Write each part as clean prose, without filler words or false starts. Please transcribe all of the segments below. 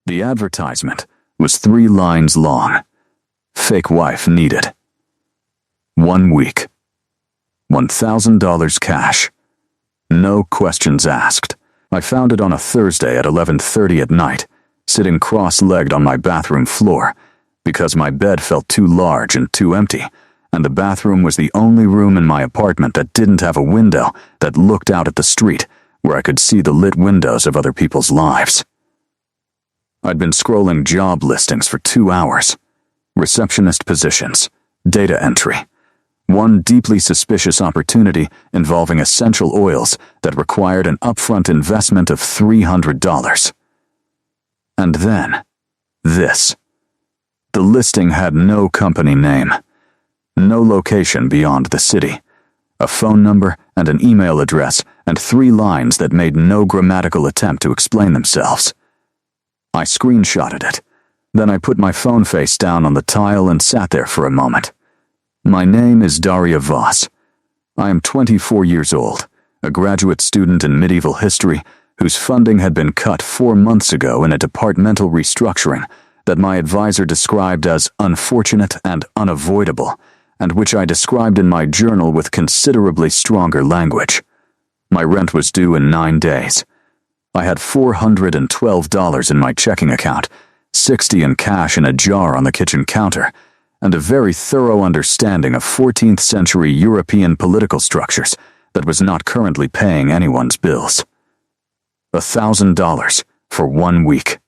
The advertisement was 3 lines long. Fake wife needed. 1 week. $1,000 cash. No questions asked. I found it on a Thursday at 11:30 at night, sitting cross-legged on my bathroom floor, because my bed felt too large and too empty, and the bathroom was the only room in my apartment that didn't have a window that looked out at the street where I could see the lit windows of other people's lives. I'd been scrolling job listings for 2 hours. Receptionist positions, data entry. One deeply suspicious opportunity involving essential oils that required an upfront investment of $300. And then, this. The listing had no company name, no location beyond the city, a phone number and an email address, and 3 lines that made no grammatical attempt to explain themselves. I screenshotted it. Then I put my phone face down on the tile and sat there for a moment. My name is Daria Voss. I am 24 years old, a graduate student in medieval history whose funding had been cut 4 months ago in a departmental restructuring that my advisor described as unfortunate and unavoidable, and which I described in my journal with considerably stronger language. My rent was due in 9 days. I had $412 in my checking account, $60 in cash in a jar on the kitchen counter, and a very thorough understanding of 14th century European political structures that was not currently paying anyone's bills. $1,000 for 1 week.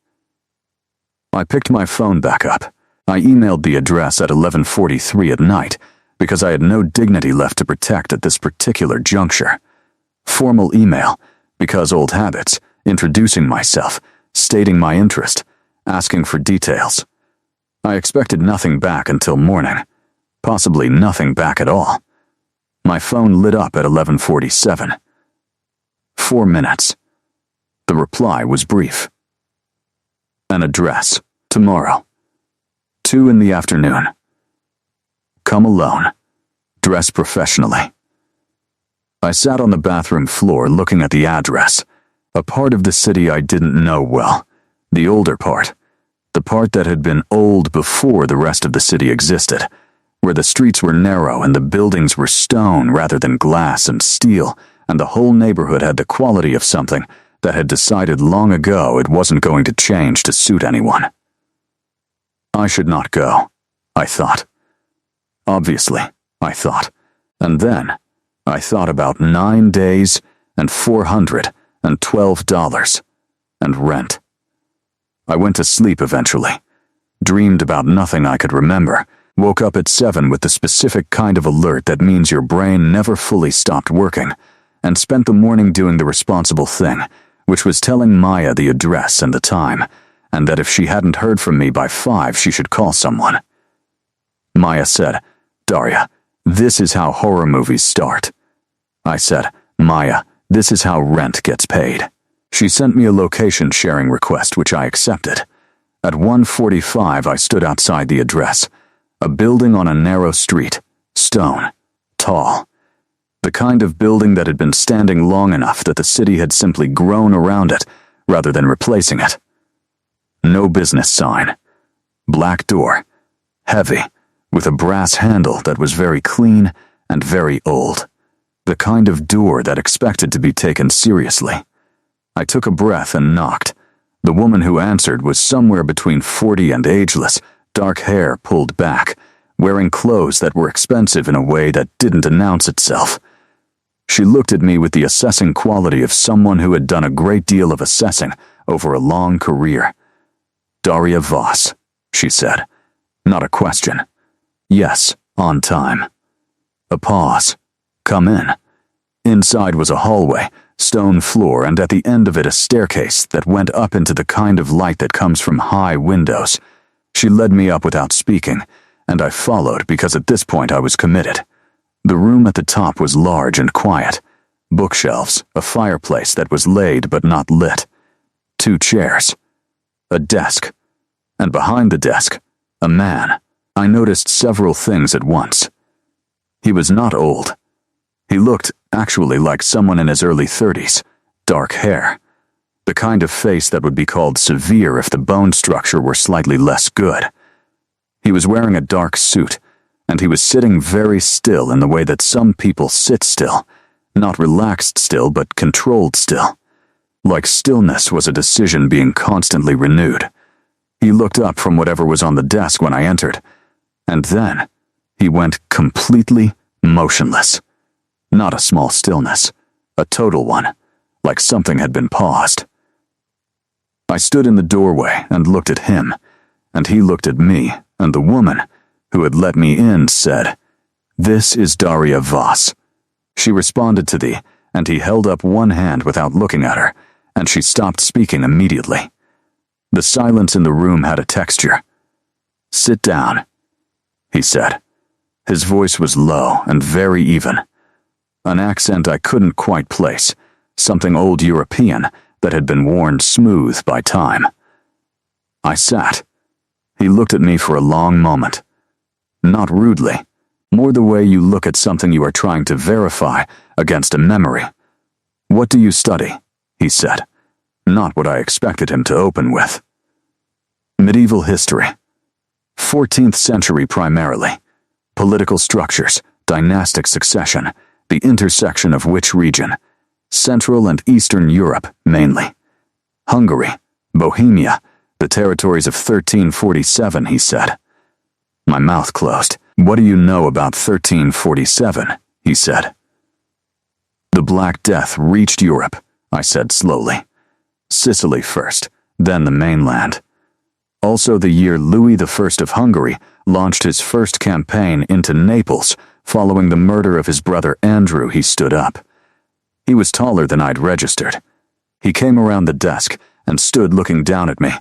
I picked my phone back up. I emailed the address at 11:43 at night because I had no dignity left to protect at this particular juncture. Formal email, because old habits, introducing myself, stating my interest, asking for details. I expected nothing back until morning, possibly nothing back at all. My phone lit up at 11:47. 4 minutes. The reply was brief. An address, tomorrow. 2 in the afternoon. Come alone. Dress professionally. I sat on the bathroom floor looking at the address, a part of the city I didn't know well, the older part, the part that had been old before the rest of the city existed, where the streets were narrow and the buildings were stone rather than glass and steel, and the whole neighborhood had the quality of something that had decided long ago it wasn't going to change to suit anyone. I should not go, I thought. Obviously, I thought. And then, I thought about 9 days and $412 and rent. I went to sleep eventually, dreamed about nothing I could remember, woke up at 7 with the specific kind of alert that means your brain never fully stopped working, and spent the morning doing the responsible thing, which was telling Maya the address and the time, and that if she hadn't heard from me by 5, she should call someone. Maya said, "Daria, this is how horror movies start." I said, "Maya, this is how rent gets paid." She sent me a location sharing request, which I accepted. At 1:45, I stood outside the address, a building on a narrow street, stone, tall. The kind of building that had been standing long enough that the city had simply grown around it rather than replacing it. No business sign. Black door. Heavy, with a brass handle that was very clean and very old. The kind of door that expected to be taken seriously. I took a breath and knocked. The woman who answered was somewhere between 40 and ageless, dark hair pulled back, wearing clothes that were expensive in a way that didn't announce itself. She looked at me with the assessing quality of someone who had done a great deal of assessing over a long career. "Daria Voss," she said. Not a question. "Yes, on time." A pause. "Come in." Inside was a hallway, stone floor, and at the end of it a staircase that went up into the kind of light that comes from high windows. She led me up without speaking, and I followed because at this point I was committed. The room at the top was large and quiet. Bookshelves, a fireplace that was laid but not lit. 2 chairs. A desk. And behind the desk, a man. I noticed several things at once. He was not old. He looked actually like someone in his early 30s. Dark hair. The kind of face that would be called severe if the bone structure were slightly less good. He was wearing a dark suit, and he was sitting very still in the way that some people sit still, not relaxed still, but controlled still. Like stillness was a decision being constantly renewed. He looked up from whatever was on the desk when I entered, and then he went completely motionless. Not a small stillness, a total one, like something had been paused. I stood in the doorway and looked at him, and he looked at me, and the woman who had let me in said, "This is Daria Voss." She responded to and he held up one hand without looking at her, and she stopped speaking immediately. The silence in the room had a texture. "Sit down," he said. His voice was low and very even. An accent I couldn't quite place, something old European that had been worn smooth by time. I sat. He looked at me for a long moment. Not rudely, more the way you look at something you are trying to verify against a memory. "What do you study?" he said, not what I expected him to open with. "Medieval history. 14th century primarily. Political structures, dynastic succession, the intersection of which region? Central and Eastern Europe, mainly. Hungary, Bohemia, the territories of 1347, he said. My mouth closed. "What do you know about 1347? He said. "The Black Death reached Europe," I said slowly. "Sicily first, then the mainland. Also the year Louis I of Hungary launched his first campaign into Naples following the murder of his brother Andrew. He stood up. He was taller than I'd registered. He came around the desk and stood looking down at me,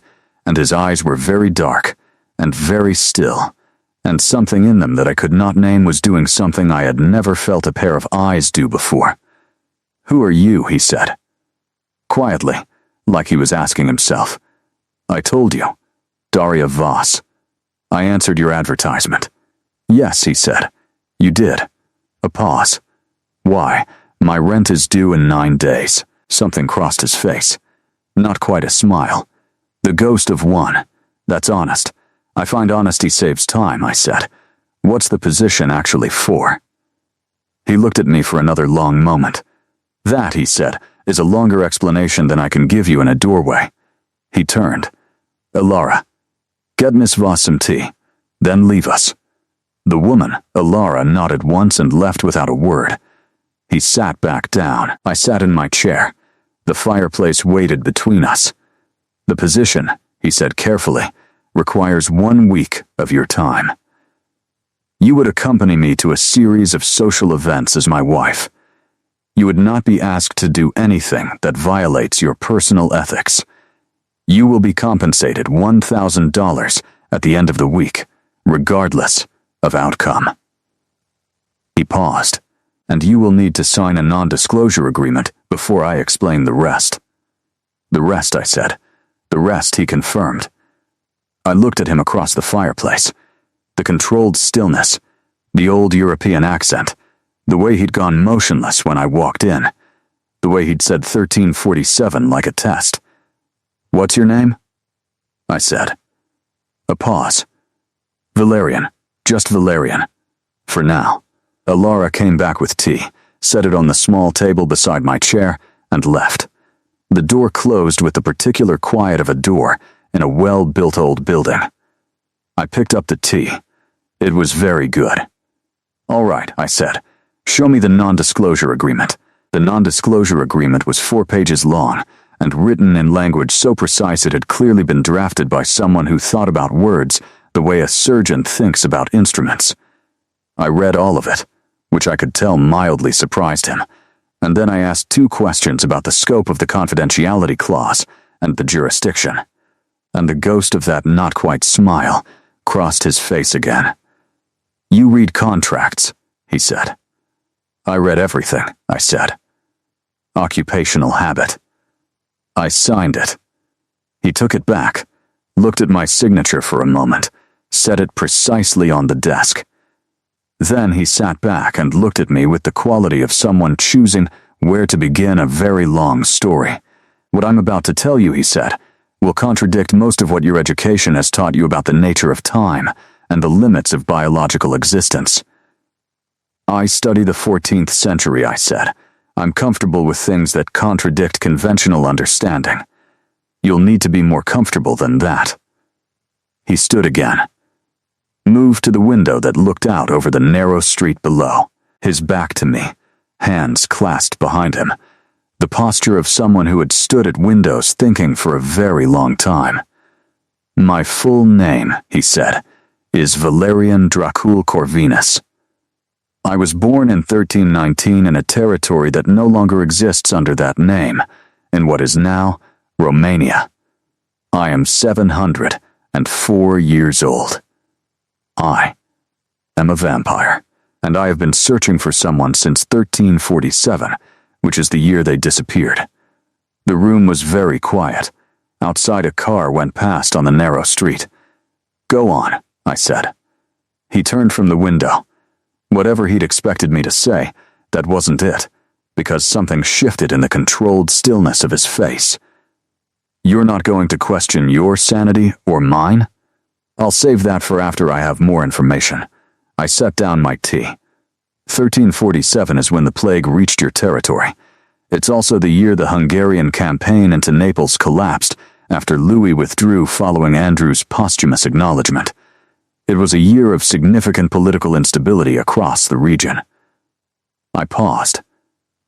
and his eyes were very dark and very still, and something in them that I could not name was doing something I had never felt a pair of eyes do before. "Who are you?" he said. Quietly, like he was asking himself. "I told you. Daria Voss. I answered your advertisement." "Yes," he said. "You did." A pause. "Why? My rent is due in 9 days. Something crossed his face. Not quite a smile. The ghost of one. That's honest. I find honesty saves time, I said. "What's the position actually for?" He looked at me for another long moment. "That," he said, "is a longer explanation than I can give you in a doorway." He turned. "Elara, get Miss Voss some tea, then leave us." The woman, Elara, nodded once and left without a word. He sat back down. I sat in my chair. The fireplace waited between us. "The position," he said carefully, "requires 1 week of your time. You would accompany me to a series of social events as my wife. You would not be asked to do anything that violates your personal ethics. You will be compensated $1,000 at the end of the week, regardless of outcome." He paused. "And you will need to sign a non-disclosure agreement before I explain the rest." "The rest," I said. "The rest," he confirmed. I looked at him across the fireplace. The controlled stillness, the old European accent, the way he'd gone motionless when I walked in, the way he'd said 1347 like a test. "What's your name?" I said. A pause. "Valerian, just Valerian. For now." Elara came back with tea, set it on the small table beside my chair, and left. The door closed with the particular quiet of a door in a well-built old building. I picked up the tea. It was very good. "All right," I said. "Show me the non-disclosure agreement." The non-disclosure agreement was 4 pages long, and written in language so precise it had clearly been drafted by someone who thought about words the way a surgeon thinks about instruments. I read all of it, which I could tell mildly surprised him, and then I asked 2 questions about the scope of the confidentiality clause and the jurisdiction, and the ghost of that not-quite smile crossed his face again. "You read contracts," he said. "I read everything," I said. "Occupational habit." I signed it. He took it back, looked at my signature for a moment, set it precisely on the desk. Then he sat back and looked at me with the quality of someone choosing where to begin a very long story, What I'm about to tell you, he said, will contradict most of what your education has taught you about the nature of time and the limits of biological existence. I study the 14th century, I said. I'm comfortable with things that contradict conventional understanding. You'll need to be more comfortable than that. He stood again, moved to the window that looked out over the narrow street below, his back to me, hands clasped behind him, the posture of someone who had stood at windows thinking for a very long time. My full name, he said, is Valerian Dracul Corvinus. I was born in 1319 in a territory that no longer exists under that name, in what is now Romania. I am 704 years old. I am a vampire, and I have been searching for someone since 1347, which is the year they disappeared. The room was very quiet. Outside, a car went past on the narrow street. Go on, I said. He turned from the window. Whatever he'd expected me to say, that wasn't it, because something shifted in the controlled stillness of his face. You're not going to question your sanity or mine? I'll save that for after I have more information. I set down my tea. 1347 is when the plague reached your territory. It's also the year the Hungarian campaign into Naples collapsed after Louis withdrew following Andrew's posthumous acknowledgement. It was a year of significant political instability across the region. I paused.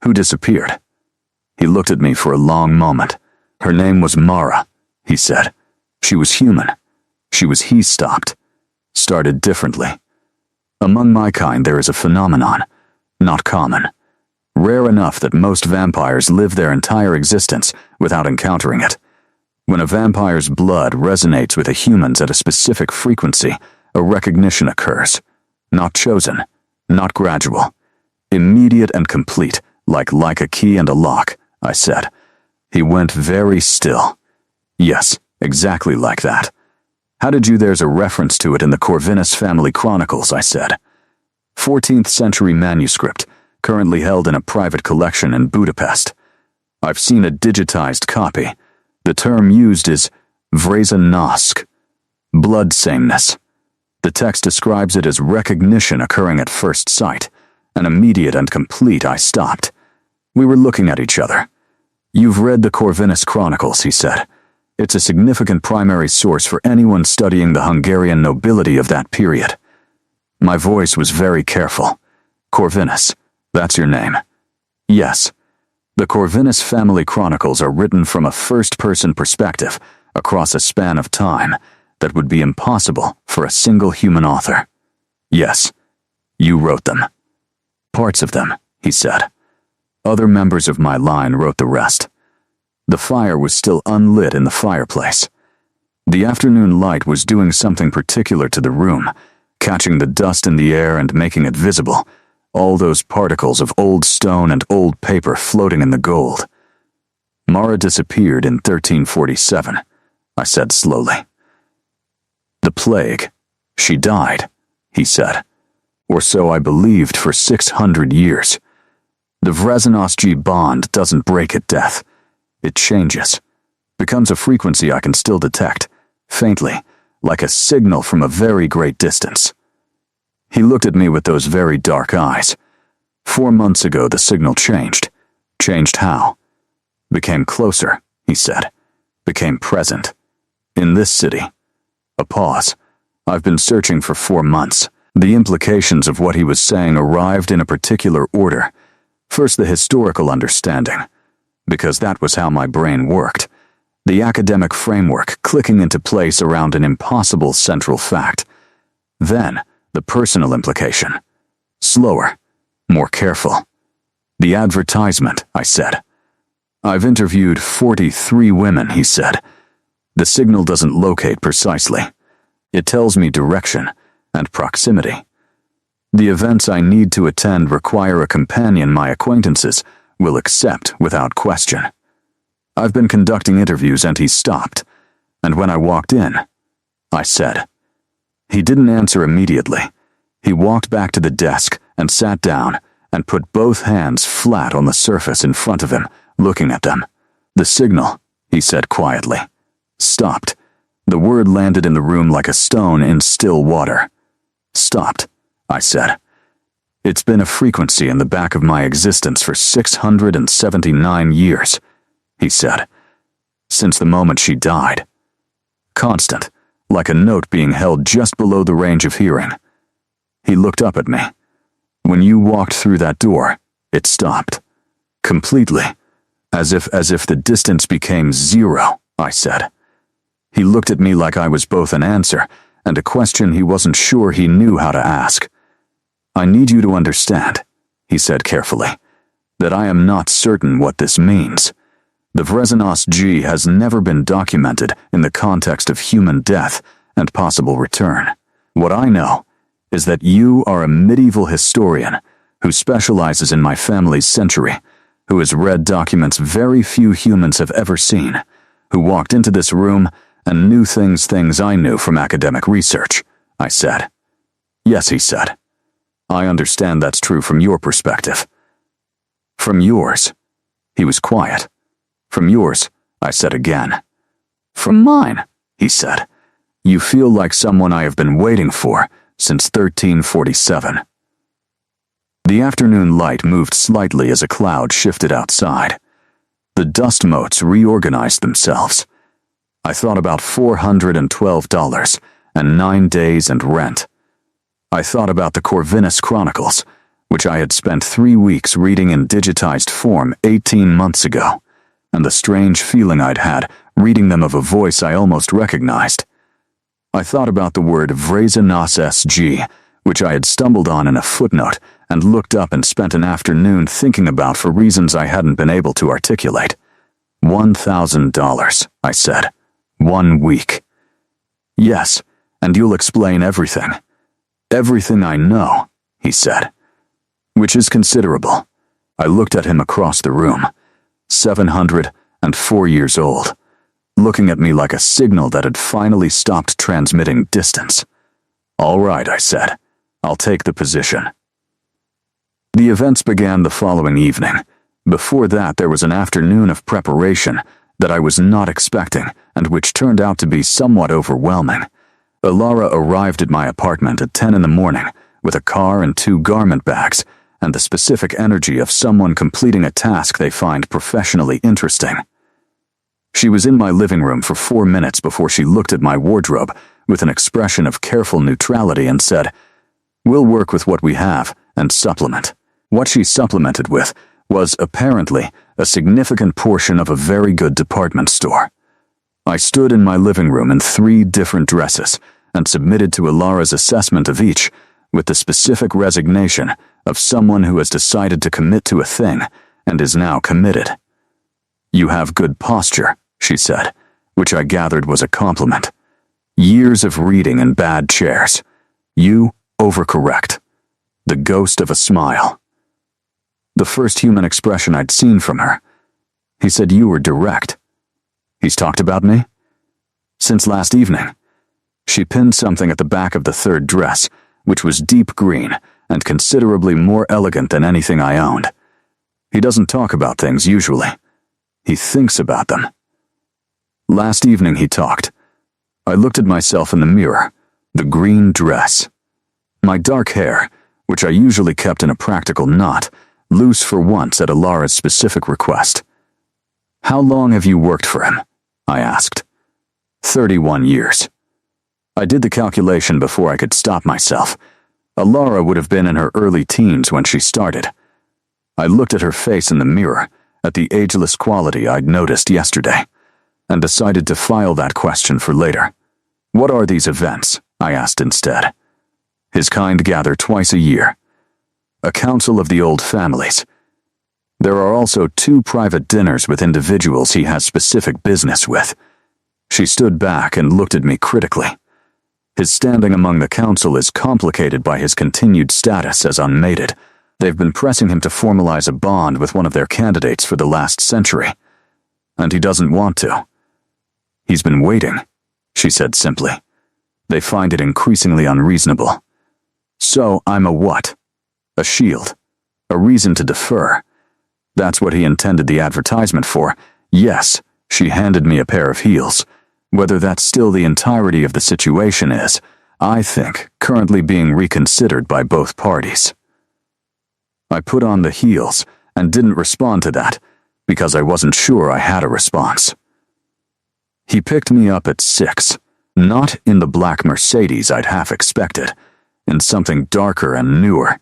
Who disappeared? He looked at me for a long moment. Her name was Mara, he said. She was human. He stopped. Started differently. Among my kind there is a phenomenon, not common. Rare enough that most vampires live their entire existence without encountering it. When a vampire's blood resonates with a human's at a specific frequency, a recognition occurs. Not chosen, not gradual. Immediate and complete, like a key and a lock, I said. He went very still. Yes, exactly like that. How did you? There's a reference to it in the Corvinus family chronicles, I said. 14th century manuscript, currently held in a private collection in Budapest. I've seen a digitized copy. The term used is vrażenosc, blood sameness. The text describes it as recognition occurring at first sight, an immediate and complete. I stopped. We were looking at each other. You've read the Corvinus Chronicles, he said. It's a significant primary source for anyone studying the Hungarian nobility of that period. My voice was very careful. Corvinus, that's your name. Yes. The Corvinus family chronicles are written from a first-person perspective across a span of time that would be impossible for a single human author. Yes, you wrote them. Parts of them, he said. Other members of my line wrote the rest. The fire was still unlit in the fireplace. The afternoon light was doing something particular to the room, catching the dust in the air and making it visible, all those particles of old stone and old paper floating in the gold. Mara disappeared in 1347, I said slowly. The plague. She died, he said. Or so I believed for 600 years. The vrażenosc bond doesn't break at death. It changes, becomes a frequency I can still detect, faintly, like a signal from a very great distance. He looked at me with those very dark eyes. 4 months ago the signal changed. Changed how? Became closer, he said. Became present. In this city. A pause. I've been searching for 4 months. The implications of what he was saying arrived in a particular order. First, the historical understanding, because that was how my brain worked. The academic framework clicking into place around an impossible central fact. Then, the personal implication. Slower, more careful. The advertisement, I said. I've interviewed 43 women, he said. The signal doesn't locate precisely. It tells me direction and proximity. The events I need to attend require a companion my acquaintances will accept without question. I've been conducting interviews and he stopped, and when I walked in, I said. He didn't answer immediately. He walked back to the desk and sat down and put both hands flat on the surface in front of him, looking at them. The signal, he said quietly, stopped. The word landed in the room like a stone in still water. Stopped, I said. It's been a frequency in the back of my existence for 679 years, he said, since the moment she died. Constant, like a note being held just below the range of hearing. He looked up at me. When you walked through that door, it stopped. Completely. As if the distance became zero, I said. He looked at me like I was both an answer and a question he wasn't sure he knew how to ask. I need you to understand, he said carefully, that I am not certain what this means. The Vresenos G has never been documented in the context of human death and possible return. What I know is that you are a medieval historian who specializes in my family's century, who has read documents very few humans have ever seen, who walked into this room and knew things I knew from academic research, I said. Yes, he said. I understand that's true from your perspective. From yours. He was quiet. From yours, I said again. From mine, he said. You feel like someone I have been waiting for since 1347. The afternoon light moved slightly as a cloud shifted outside. The dust motes reorganized themselves. I thought about $412 and 9 days and rent. I thought about the Corvinus Chronicles, which I had spent 3 weeks reading in digitized form 18 months ago, and the strange feeling I'd had reading them of a voice I almost recognized. I thought about the word Vresenos SG, which I had stumbled on in a footnote and looked up and spent an afternoon thinking about for reasons I hadn't been able to articulate. $1,000, I said. 1 week. Yes, and you'll explain everything. Everything I know, he said. Which is considerable. I looked at him across the room. 704 years old, looking at me like a signal that had finally stopped transmitting distance. All right, I said. I'll take the position. The events began the following evening. Before that, there was an afternoon of preparation that I was not expecting and which turned out to be somewhat overwhelming. Alara arrived at my apartment at 10 in the morning with a car and 2 garment bags and the specific energy of someone completing a task they find professionally interesting. She was in my living room for 4 minutes before she looked at my wardrobe with an expression of careful neutrality and said, "We'll work with what we have and supplement." What she supplemented with was, apparently, a significant portion of a very good department store. I stood in my living room in 3 different dresses and submitted to Alara's assessment of each with the specific resignation of someone who has decided to commit to a thing and is now committed. "You have good posture," she said, which I gathered was a compliment. "Years of reading in bad chairs. You overcorrect." The ghost of a smile. The first human expression I'd seen from her. He said you were direct. He's talked about me? Since last evening. She pinned something at the back of the 3rd dress, which was deep green and considerably more elegant than anything I owned. He doesn't talk about things usually. He thinks about them. Last evening he talked. I looked at myself in the mirror, the green dress. My dark hair, which I usually kept in a practical knot, loose for once at Alara's specific request. "How long have you worked for him?" I asked. 31 years. I did the calculation before I could stop myself. Alara would have been in her early teens when she started. I looked at her face in the mirror, at the ageless quality I'd noticed yesterday, and decided to file that question for later. "What are these events?" I asked instead. "His kind gather twice a year. A council of the old families. There are also 2 private dinners with individuals he has specific business with." She stood back and looked at me critically. "His standing among the council is complicated by his continued status as unmated. They've been pressing him to formalize a bond with one of their candidates for the last century. And he doesn't want to. He's been waiting," she said simply. "They find it increasingly unreasonable. So I'm a what? A shield. A reason to defer. That's what he intended the advertisement for, Yes, she handed me a pair of heels. Whether that's still the entirety of the situation is, I think, currently being reconsidered by both parties. I put on the heels and didn't respond to that because I wasn't sure I had a response. He picked me up at 6, not in the black Mercedes I'd half expected, in something darker and newer,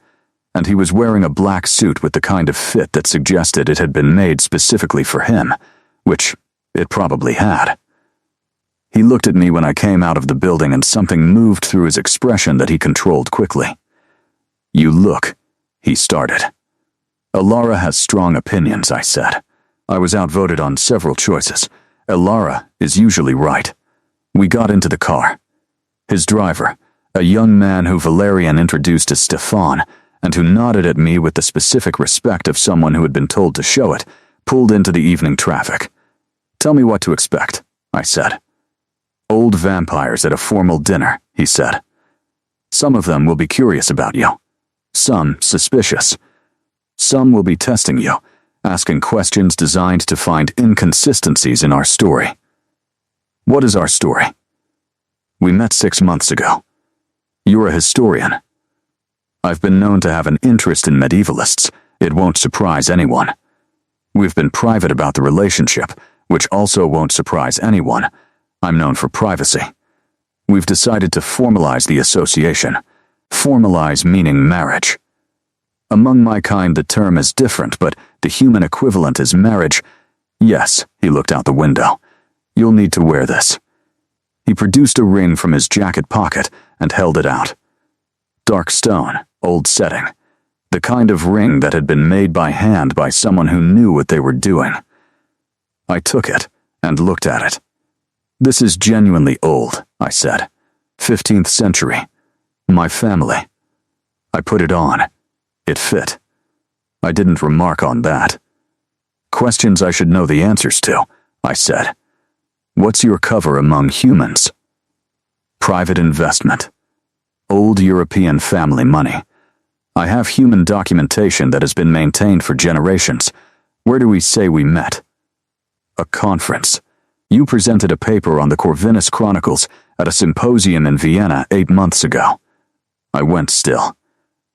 and he was wearing a black suit with the kind of fit that suggested it had been made specifically for him, which it probably had. He looked at me when I came out of the building and something moved through his expression that he controlled quickly. "You look," he started. "Elara has strong opinions," I said. I was outvoted on several choices. Elara is usually right. We got into the car. His driver, a young man who Valerian introduced as Stefan, and who nodded at me with the specific respect of someone who had been told to show it, pulled into the evening traffic. "Tell me what to expect," I said. "Old vampires at a formal dinner," he said. "Some of them will be curious about you. Some suspicious. Some will be testing you, asking questions designed to find inconsistencies in our story." "What is our story?" "We met 6 months ago. You're a historian. I've been known to have an interest in medievalists. It won't surprise anyone. We've been private about the relationship, which also won't surprise anyone. I'm known for privacy. We've decided to formalize the association. Formalize meaning marriage. Among my kind, the term is different, but the human equivalent is marriage. Yes," he looked out the window. "You'll need to wear this." He produced a ring from his jacket pocket and held it out. Dark stone, old setting. The kind of ring that had been made by hand by someone who knew what they were doing. I took it and looked at it. "This is genuinely old," I said. 15th century. My family." I put it on. It fit. I didn't remark on that. "Questions I should know the answers to," I said. "What's your cover among humans?" "Private investment. Old European family money. I have human documentation that has been maintained for generations. Where do we say we met?" "A conference. You presented a paper on the Corvinus Chronicles at a symposium in Vienna 8 months ago." I went still.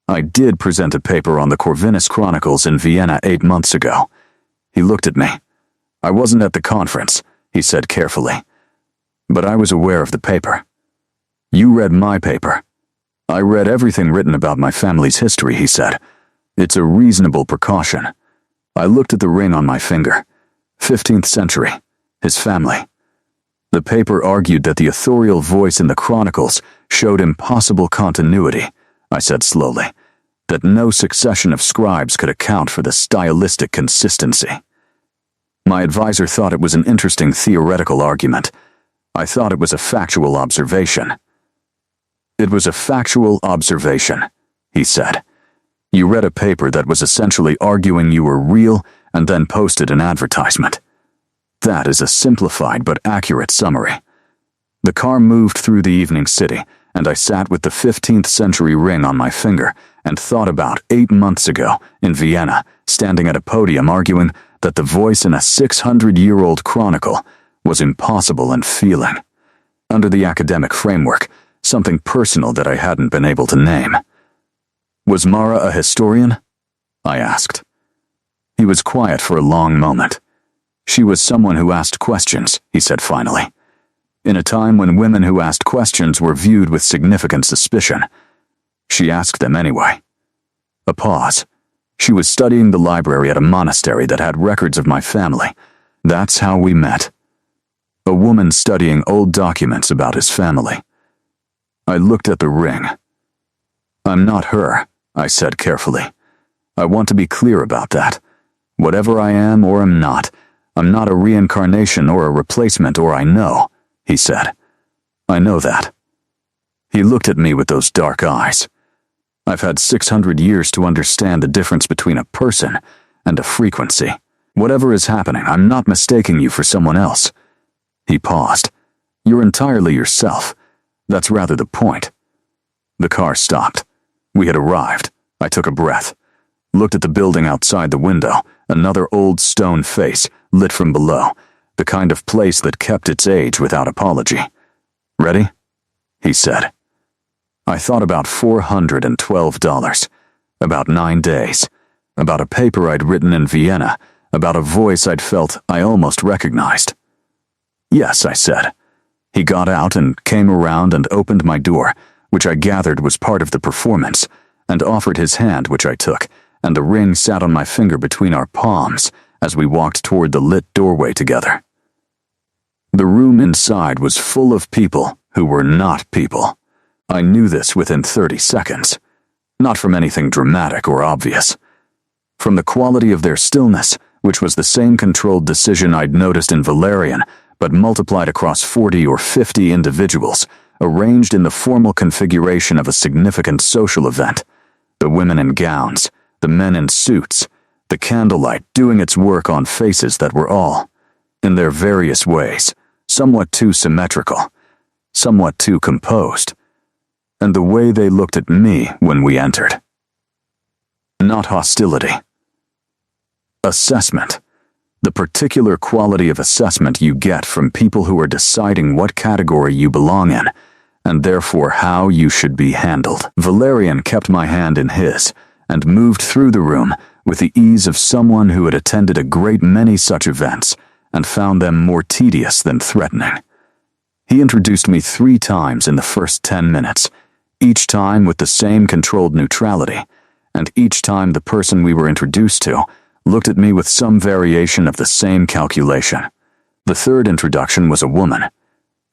"I did present a paper on the Corvinus Chronicles in Vienna 8 months ago." He looked at me. "I wasn't at the conference," he said carefully. "But I was aware of the paper." "You read my paper." "I read everything written about my family's history," he said. "It's a reasonable precaution." I looked at the ring on my finger. 15th century. His family. The paper argued that the authorial voice in the chronicles showed impossible continuity, I said slowly, that no succession of scribes could account for the stylistic consistency. My advisor thought it was an interesting theoretical argument. I thought it was a factual observation. "It was a factual observation," he said. "You read a paper that was essentially arguing you were real and then posted an advertisement. That is a simplified but accurate summary." The car moved through the evening city, and I sat with the 15th century ring on my finger and thought about 8 months ago in Vienna, standing at a podium arguing that the voice in a 600-year-old chronicle was impossible and feeling. Under the academic framework, something personal that I hadn't been able to name. "Was Mara a historian?" I asked. He was quiet for a long moment. "She was someone who asked questions," he said finally. "In a time when women who asked questions were viewed with significant suspicion. She asked them anyway." A pause. "She was studying the library at a monastery that had records of my family. That's how we met." A woman studying old documents about his family. I looked at the ring. "I'm not her," I said carefully. "I want to be clear about that. Whatever I am or am not, I'm not a reincarnation or a replacement, or I know," he said. "I know that." He looked at me with those dark eyes. "I've had 600 years to understand the difference between a person and a frequency. Whatever is happening, I'm not mistaking you for someone else." He paused. "You're entirely yourself. That's rather the point." The car stopped. We had arrived. I took a breath. looked at the building outside the window, another old stone face, lit from below, the kind of place that kept its age without apology. "Ready?" he said. I thought about $412, about 9 days, about a paper I'd written in Vienna, about a voice I'd felt I almost recognized. "Yes," I said. He got out and came around and opened my door, which I gathered was part of the performance, and offered his hand, which I took, and the ring sat on my finger between our palms as we walked toward the lit doorway together. The room inside was full of people who were not people. I knew this within 30 seconds, not from anything dramatic or obvious. From the quality of their stillness, which was the same controlled decision I'd noticed in Valerian, but multiplied across 40 or 50 individuals, arranged in the formal configuration of a significant social event. The women in gowns, the men in suits, the candlelight doing its work on faces that were all, in their various ways, somewhat too symmetrical, somewhat too composed, and the way they looked at me when we entered. Not hostility. Assessment. The particular quality of assessment you get from people who are deciding what category you belong in, and therefore how you should be handled. Valerian kept my hand in his, and moved through the room with the ease of someone who had attended a great many such events, and found them more tedious than threatening. He introduced me 3 times in the first 10 minutes, each time with the same controlled neutrality, and each time the person we were introduced to looked at me with some variation of the same calculation. The third introduction was a woman.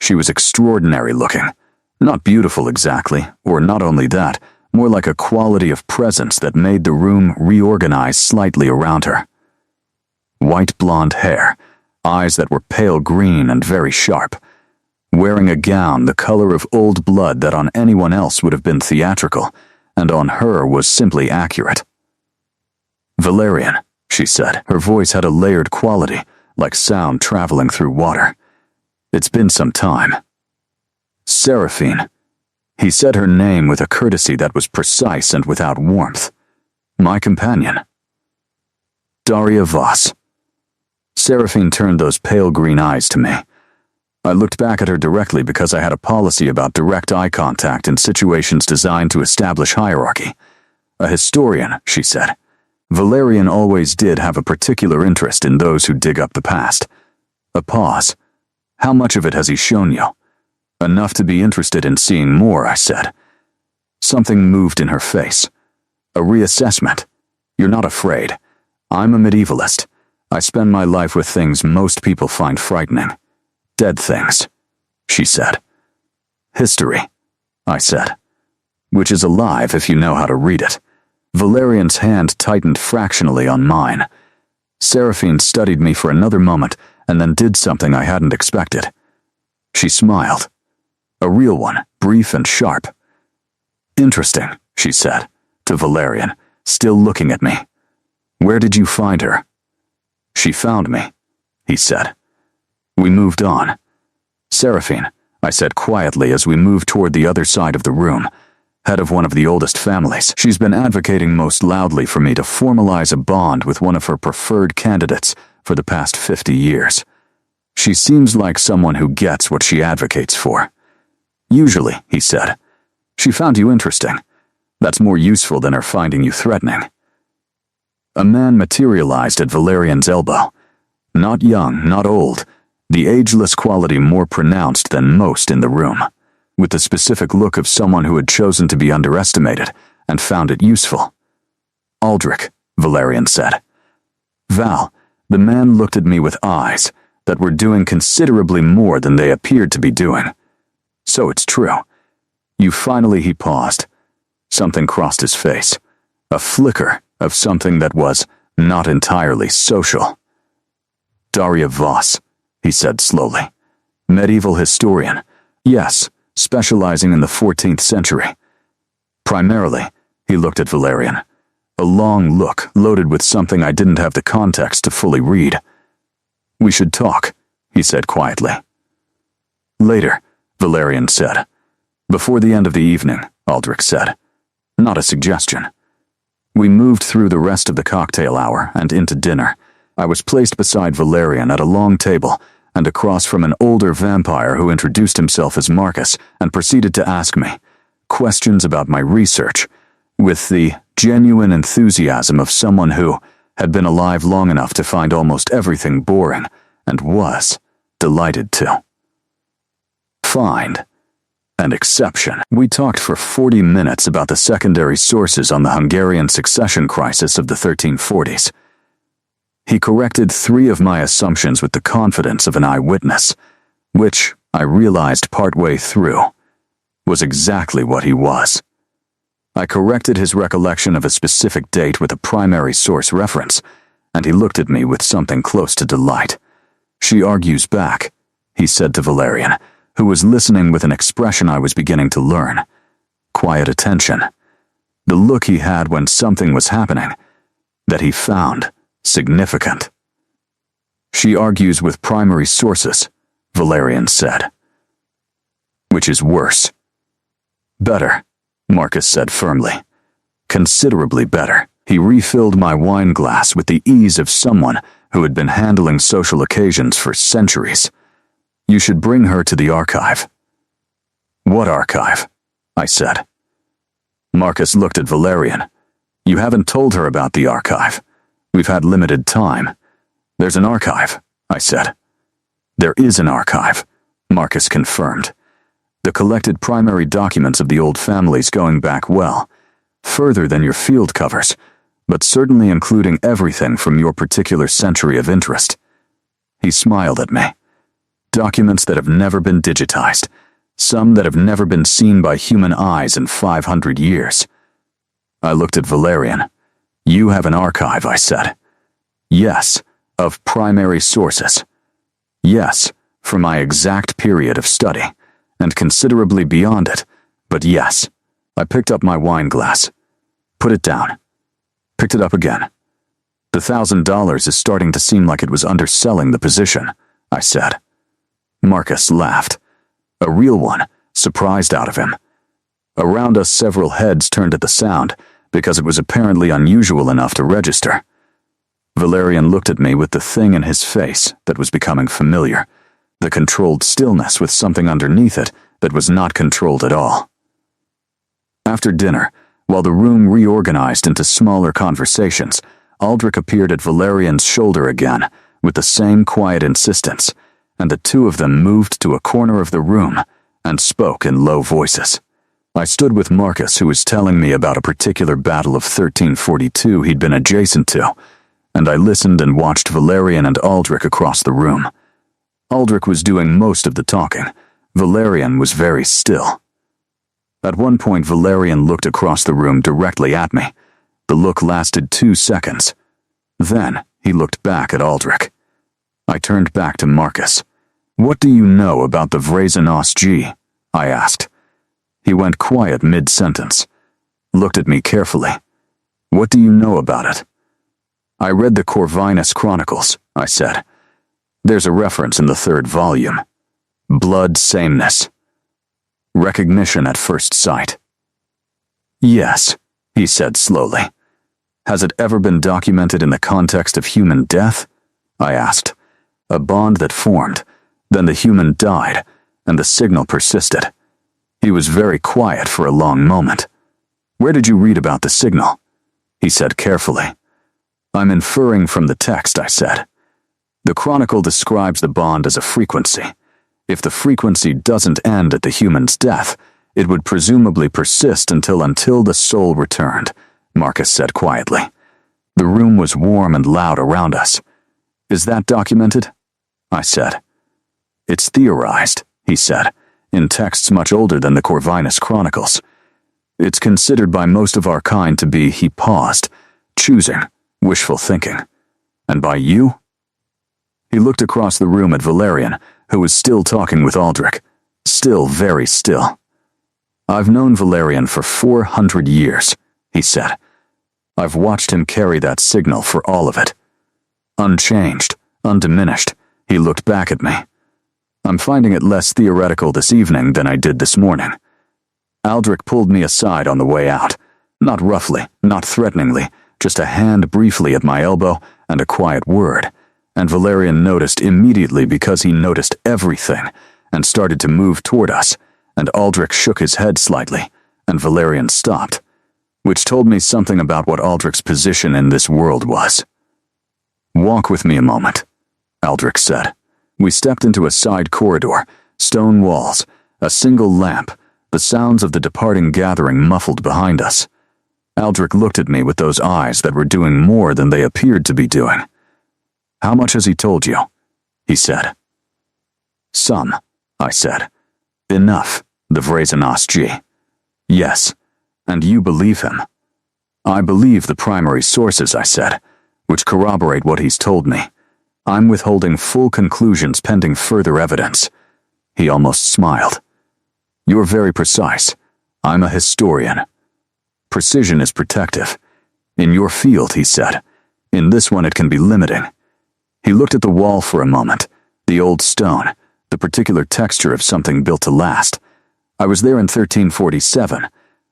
She was extraordinary looking, not beautiful exactly, or not only that, more like a quality of presence that made the room reorganize slightly around her. White blonde hair, eyes that were pale green and very sharp, wearing a gown the color of old blood that on anyone else would have been theatrical, and on her was simply accurate. "Valerian," she said. Her voice had a layered quality, like sound traveling through water. "It's been some time." "Seraphine." He said her name with a courtesy that was precise and without warmth. "My companion." "Daria Voss." Seraphine turned those pale green eyes to me. I looked back at her directly because I had a policy about direct eye contact in situations designed to establish hierarchy. "A historian," she said. Valerian always did have a particular interest in those who dig up the past. A pause. "How much of it has he shown you?" "Enough to be interested in seeing more," I said. Something moved in her face. "A reassessment. You're not afraid. I'm a medievalist. I spend my life with things most people find frightening. Dead things," she said. "History," I said. "Which is alive if you know how to read it." Valerian's hand tightened fractionally on mine. Seraphine studied me for another moment and then did something I hadn't expected. She smiled. A real one, brief and sharp. "Interesting," she said, to Valerian, still looking at me. "Where did you find her?" "She found me," he said. We moved on. "Seraphine," I said quietly as we moved toward the other side of the room, head of one of the oldest families. She's been advocating most loudly for me to formalize a bond with one of her preferred candidates for the past 50 years. She seems like someone who gets what she advocates for. "Usually," he said. "She found you interesting. That's more useful than her finding you threatening." A man materialized at Valerian's elbow. Not young, not old, the ageless quality more pronounced than most in the room, with the specific look of someone who had chosen to be underestimated and found it useful. "Aldrich," Valerian said. "Val," the man looked at me with eyes that were doing considerably more than they appeared to be doing. "So it's true. You finally," he paused. Something crossed his face. A flicker of something that was not entirely social. "Daria Voss," he said slowly. "Medieval historian. Yes, specializing in the 14th century. Primarily," he looked at Valerian. A long look loaded with something I didn't have the context to fully read. "We should talk," he said quietly. "Later," Valerian said. "Before the end of the evening," Aldrich said. "Not a suggestion." We moved through the rest of the cocktail hour and into dinner. I was placed beside Valerian at a long table and across from an older vampire who introduced himself as Marcus and proceeded to ask me questions about my research with the genuine enthusiasm of someone who had been alive long enough to find almost everything boring and was delighted to find an exception. We talked for 40 minutes about the secondary sources on the Hungarian succession crisis of the 1340s. He corrected 3 of my assumptions with the confidence of an eyewitness, which I realized partway through was exactly what he was. I corrected his recollection of a specific date with a primary source reference, and he looked at me with something close to delight. "She argues back," he said to Valerian, who was listening with an expression I was beginning to learn. Quiet attention. The look he had when something was happening that he found significant. "She argues with primary sources," Valerian said. "Which is worse?" "Better," Marcus said firmly. "Considerably better." He refilled my wine glass with the ease of someone who had been handling social occasions for centuries. "You should bring her to the archive." "What archive?" I said. Marcus looked at Valerian. "You haven't told her about the archive. We've had limited time." "There's an archive," I said. "There is an archive," Marcus confirmed. "The collected primary documents of the old families going back well, further than your field covers, but certainly including everything from your particular century of interest." He smiled at me. "Documents that have never been digitized, some that have never been seen by human eyes in 500 years. I looked at Valerian. "You have an archive," I said. "Yes, of primary sources. Yes, for my exact period of study, and considerably beyond it, but yes." I picked up my wine glass. Put it down. Picked it up again. "The $1,000 is starting to seem like it was underselling the position," I said. Marcus laughed. A real one, surprised out of him. Around us several heads turned at the sound, because it was apparently unusual enough to register. Valerian looked at me with the thing in his face that was becoming familiar, the controlled stillness with something underneath it that was not controlled at all. After dinner, while the room reorganized into smaller conversations, Aldrich appeared at Valerian's shoulder again, with the same quiet insistence, and the 2 of them moved to a corner of the room and spoke in low voices. I stood with Marcus, who was telling me about a particular battle of 1342 he'd been adjacent to, and I listened and watched Valerian and Aldrich across the room. Aldrich was doing most of the talking. Valerian was very still. At one point, Valerian looked across the room directly at me. The look lasted 2 seconds. Then he looked back at Aldrich. I turned back to Marcus. "What do you know about the Vrazen G?" I asked. He went quiet mid-sentence, looked at me carefully. "What do you know about it?" "I read the Corvinus Chronicles," I said. "There's a reference in the 3rd volume. Blood sameness. Recognition at first sight." "Yes," he said slowly. "Has it ever been documented in the context of human death?" I asked. "A bond that formed, then the human died, and the signal persisted." He was very quiet for a long moment. "Where did you read about the signal?" he said carefully. "I'm inferring from the text," I said. "The chronicle describes the bond as a frequency. If the frequency doesn't end at the human's death, it would presumably persist until the soul returned," Marcus said quietly. The room was warm and loud around us. "Is that documented?" I said. "It's theorized," he said, "in texts much older than the Corvinus Chronicles. It's considered by most of our kind to be," he paused, choosing, "wishful thinking. And by you?" He looked across the room at Valerian, who was still talking with Aldrich, still very still. "I've known Valerian for 400 years, he said. "I've watched him carry that signal for all of it. Unchanged, undiminished, he looked back at me. I'm finding it less theoretical this evening than I did this morning." Aldrich pulled me aside on the way out. Not roughly, not threateningly, just a hand briefly at my elbow and a quiet word, and Valerian noticed immediately because he noticed everything and started to move toward us, and Aldrich shook his head slightly, and Valerian stopped, which told me something about what Aldrich's position in this world was. "Walk with me a moment," Aldrich said. We stepped into a side corridor, stone walls, a single lamp, the sounds of the departing gathering muffled behind us. Aldrich looked at me with those eyes that were doing more than they appeared to be doing. "How much has he told you?" he said. "Some," I said. "Enough, the Vrazenas G." "Yes, and you believe him?" "I believe the primary sources," I said, "which corroborate what he's told me. I'm withholding full conclusions pending further evidence." He almost smiled. "You're very precise. I'm a historian. Precision is protective. In your field," he said. "In this one it can be limiting." He looked at the wall for a moment, the old stone, the particular texture of something built to last. "I was there in 1347.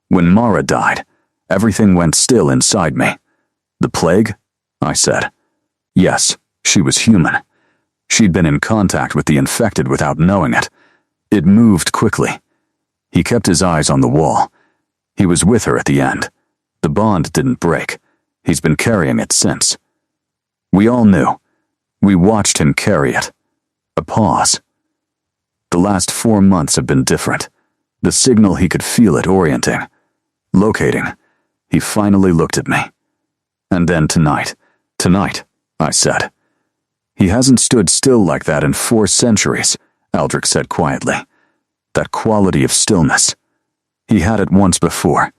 When Mara died, everything went still inside me." "The plague?" I said. "Yes, she was human. She'd been in contact with the infected without knowing it. It moved quickly." He kept his eyes on the wall. "He was with her at the end. The bond didn't break. He's been carrying it since." We all knew. We watched him carry it. A pause. "The last 4 months have been different. The signal, he could feel it orienting, locating." He finally looked at me. "And then tonight." "Tonight," I said. "He hasn't stood still like that in 4 centuries, Aldrich said quietly. "That quality of stillness. He had it once before,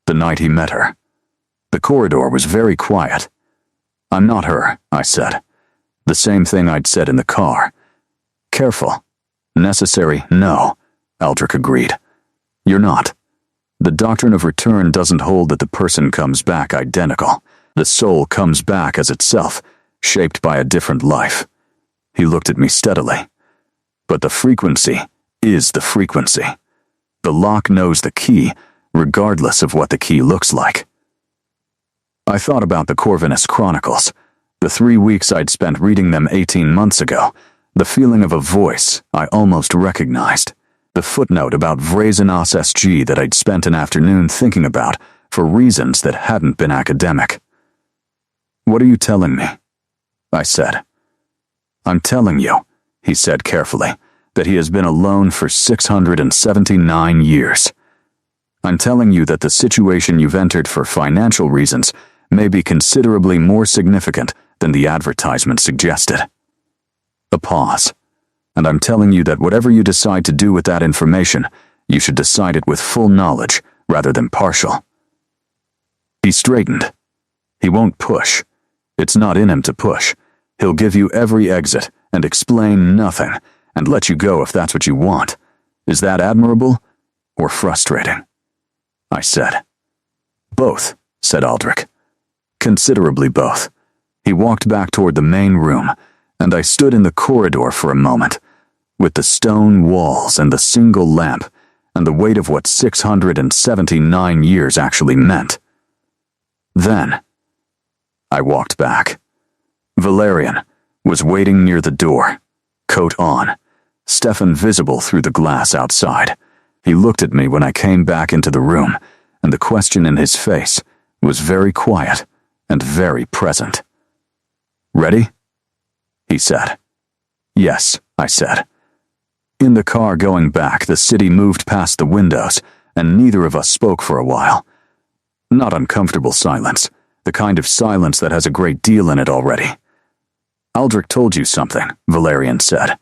the night he met her. The corridor was very quiet." "I'm not her," I said. The same thing I'd said in the car. "Careful. Necessary, no," Aldrich agreed. "You're not. The doctrine of return doesn't hold that the person comes back identical. The soul comes back as itself, shaped by a different life." He looked at me steadily. "But the frequency is the frequency. The lock knows the key, regardless of what the key looks like." I thought about the Corvinus Chronicles, the 3 weeks I'd spent reading them 18 months ago, the feeling of a voice I almost recognized, the footnote about Vrazenas SG that I'd spent an afternoon thinking about for reasons that hadn't been academic. "What are you telling me?" I said. "I'm telling you," he said carefully, "that he has been alone for 679 years. I'm telling you that the situation you've entered for financial reasons may be considerably more significant than the advertisement suggested." A pause. "And I'm telling you that whatever you decide to do with that information, you should decide it with full knowledge rather than partial." He straightened. "He won't push. It's not in him to push. He'll give you every exit and explain nothing and let you go if that's what you want. Is that admirable or frustrating?" I said. "Both," said Aldrich. "Considerably both." He walked back toward the main room, and I stood in the corridor for a moment, with the stone walls and the single lamp and the weight of what 679 years actually meant. Then, I walked back. Valerian was waiting near the door, coat on, Stefan visible through the glass outside. He looked at me when I came back into the room, and the question in his face was very quiet and very present. "Ready?" he said. "Yes," I said. In the car going back, the city moved past the windows, and neither of us spoke for a while. Not uncomfortable silence, the kind of silence that has a great deal in it already. "Aldrich told you something," Valerian said.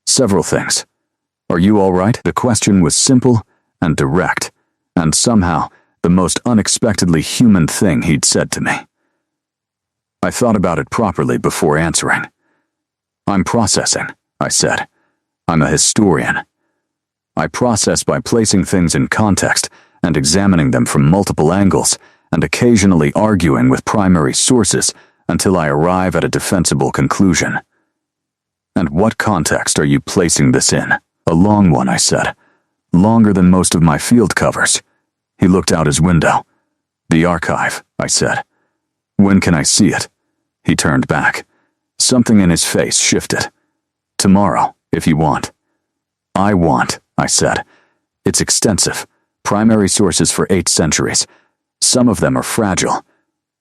"Several things. Are you all right?" The question was simple and direct, and somehow the most unexpectedly human thing he'd said to me. I thought about it properly before answering. "I'm processing," I said. "I'm a historian. I process by placing things in context and examining them from multiple angles and occasionally arguing with primary sources until I arrive at a defensible conclusion." "And what context are you placing this in?" "A long one," I said. "Longer than most of my field covers." He looked out his window. The archive, I said. When can I see it? He turned back. Something in his face shifted. Tomorrow, if you want. I want, I said. It's extensive. Primary sources for 8 centuries. Some of them are fragile.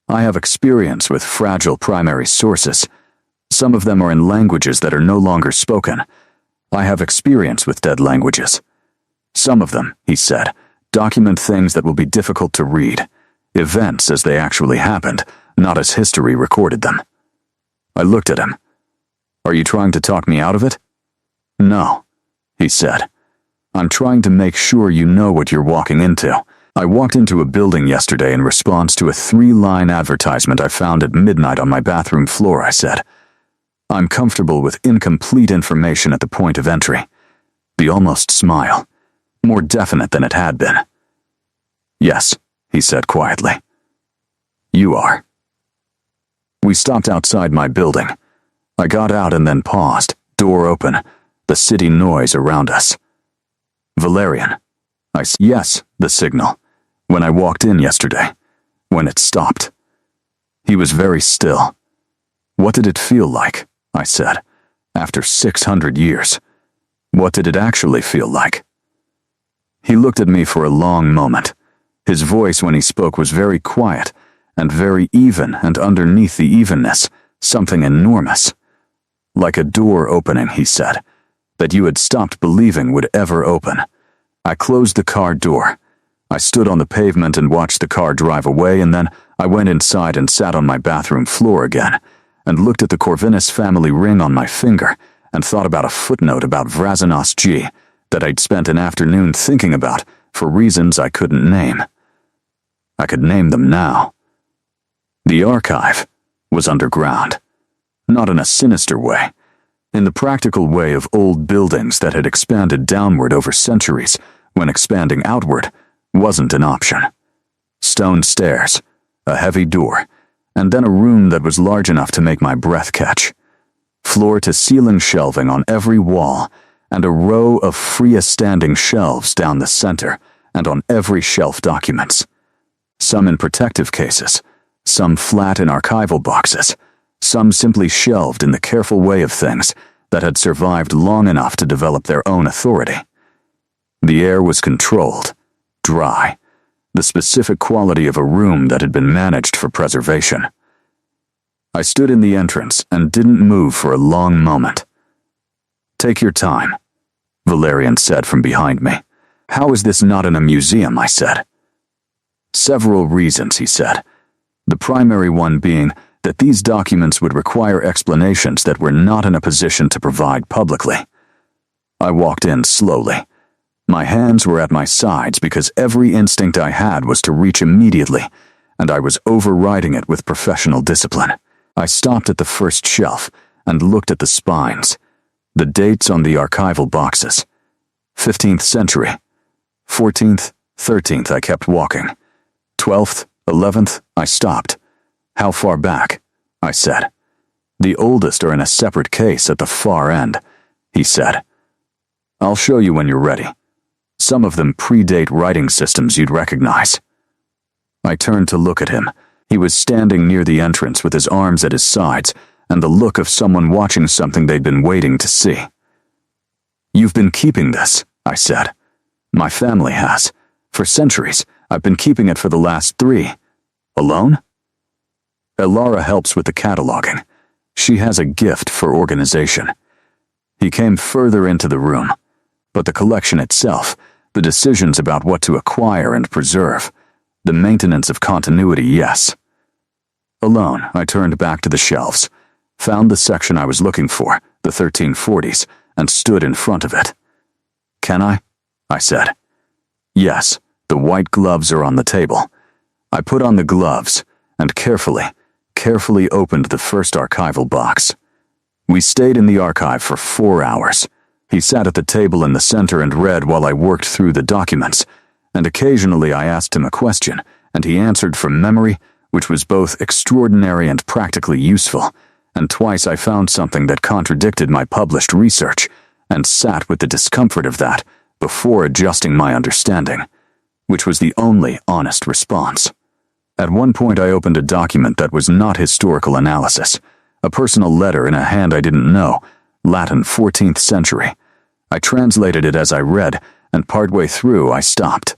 I have experience with fragile primary sources. Some of them are in languages that are no longer spoken. I have experience with dead languages. Some of them, he said, document things that will be difficult to read. Events as they actually happened, not as history recorded them. I looked at him. Are you trying to talk me out of it? No, he said. I'm trying to make sure you know what you're walking into. I walked into a building yesterday in response to a 3-line advertisement I found at midnight on my bathroom floor, I said. I'm comfortable with incomplete information at the point of entry. The almost smile, more definite than it had been. Yes, he said quietly. You are. We stopped outside my building. I got out and then paused, door open, the city noise around us. Valerian. Yes, the signal. When I walked in yesterday. When it stopped. He was very still. What did it feel like? I said. After 600 years. What did it actually feel like? He looked at me for a long moment. His voice when he spoke was very quiet, and very even, and underneath the evenness, something enormous. Like a door opening, he said, that you had stopped believing would ever open. I closed the car door. I stood on the pavement and watched the car drive away, and then I went inside and sat on my bathroom floor again, and looked at the Corvinus family ring on my finger, and thought about a footnote about Vrazinos G that I'd spent an afternoon thinking about for reasons I couldn't name. I could name them now. The archive was underground. Not in a sinister way. In the practical way of old buildings that had expanded downward over centuries, when expanding outward wasn't an option. Stone stairs, a heavy door, and then a room that was large enough to make my breath catch. Floor-to-ceiling shelving on every wall, and a row of freestanding shelves down the center, and on every shelf documents. Some in protective cases, some flat in archival boxes, some simply shelved in the careful way of things that had survived long enough to develop their own authority. The air was controlled, dry, the specific quality of a room that had been managed for preservation. I stood in the entrance and didn't move for a long moment. Take your time, Valerian said from behind me. How is this not in a museum, I said. Several reasons, he said. The primary one being that these documents would require explanations that we're not in a position to provide publicly. I walked in slowly. My hands were at my sides because every instinct I had was to reach immediately, and I was overriding it with professional discipline. I stopped at the first shelf and looked at the spines, the dates on the archival boxes. 15th century. 14th, 13th, I kept walking. 12th, 11th, I stopped. How far back? I said. The oldest are in a separate case at the far end, he said. I'll show you when you're ready. Some of them predate writing systems you'd recognize. I turned to look at him. He was standing near the entrance with his arms at his sides and the look of someone watching something they'd been waiting to see. You've been keeping this, I said. My family has. For centuries, I've been keeping it for the last 3. Alone? Elara helps with the cataloging. She has a gift for organization. He came further into the room, but the collection itself, the decisions about what to acquire and preserve, the maintenance of continuity, yes. Alone, I turned back to the shelves, found the section I was looking for, the 1340s, and stood in front of it. Can I? I said. Yes, the white gloves are on the table. I put on the gloves and carefully opened the first archival box. We stayed in the archive for 4 hours. He sat at the table in the center and read while I worked through the documents, and occasionally I asked him a question, and he answered from memory, which was both extraordinary and practically useful, and twice I found something that contradicted my published research, and sat with the discomfort of that before adjusting my understanding, which was the only honest response. At one point I opened a document that was not historical analysis, a personal letter in a hand I didn't know, Latin 14th century. I translated it as I read, and partway through I stopped.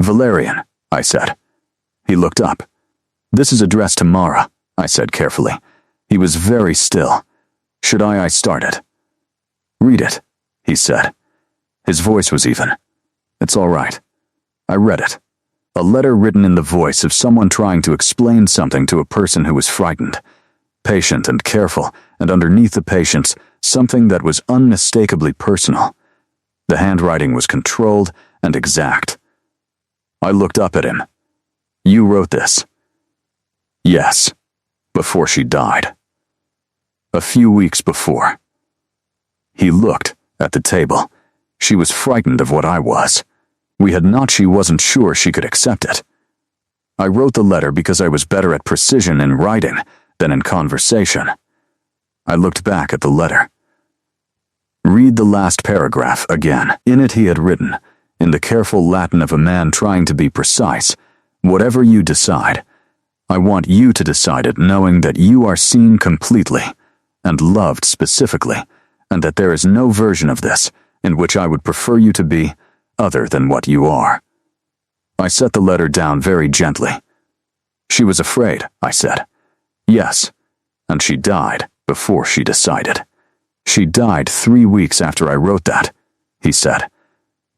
"Valerian," I said. He looked up. "This is addressed to Mara," I said carefully. He was very still. "Should I start it?" "Read it," he said. His voice was even. "It's all right." I read it. A letter written in the voice of someone trying to explain something to a person who was frightened. Patient and careful, and underneath the patience, something that was unmistakably personal. The handwriting was controlled and exact. I looked up at him. "You wrote this?" "Yes, before she died. A few weeks before." He looked at the table. She was frightened of what I was. She wasn't sure she could accept it. I wrote the letter because I was better at precision in writing than in conversation. I looked back at the letter. "Read the last paragraph again." In it he had written, in the careful Latin of a man trying to be precise, "Whatever you decide, I want you to decide it knowing that you are seen completely, and loved specifically, and that there is no version of this in which I would prefer you to be other than what you are." I set the letter down very gently. "She was afraid," I said. "Yes, and she died before she decided." "She died 3 weeks after I wrote that," he said.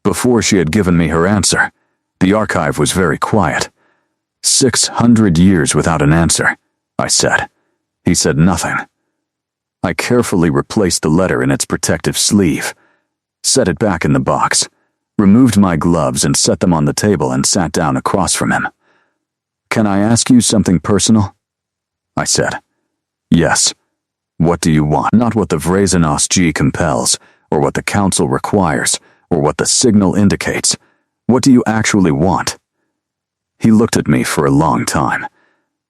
"Before she had given me her answer. The archive was very quiet. 600 years without an answer," I said. He said nothing. I carefully replaced the letter in its protective sleeve, set it back in the box, removed my gloves and set them on the table and sat down across from him. "Can I ask you something personal?" I said. "Yes. What do you want? Not what the Vrasenos G compels, or what the council requires, or what the signal indicates. What do you actually want?" He looked at me for a long time.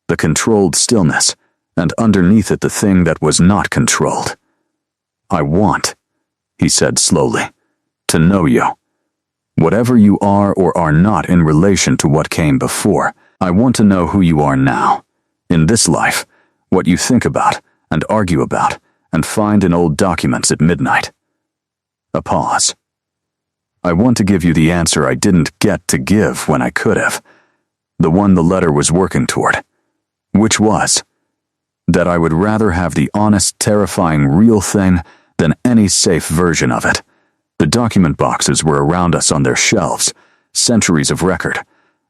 The controlled stillness, and underneath it the thing that was not controlled. "I want," he said slowly, "to know you. Whatever you are or are not in relation to what came before, I want to know who you are now, in this life, what you think about, and argue about, and find in old documents at midnight." A pause. "I want to give you the answer I didn't get to give when I could have. The one the letter was working toward. Which was that I would rather have the honest, terrifying, real thing than any safe version of it. The document boxes were around us on their shelves, centuries of record,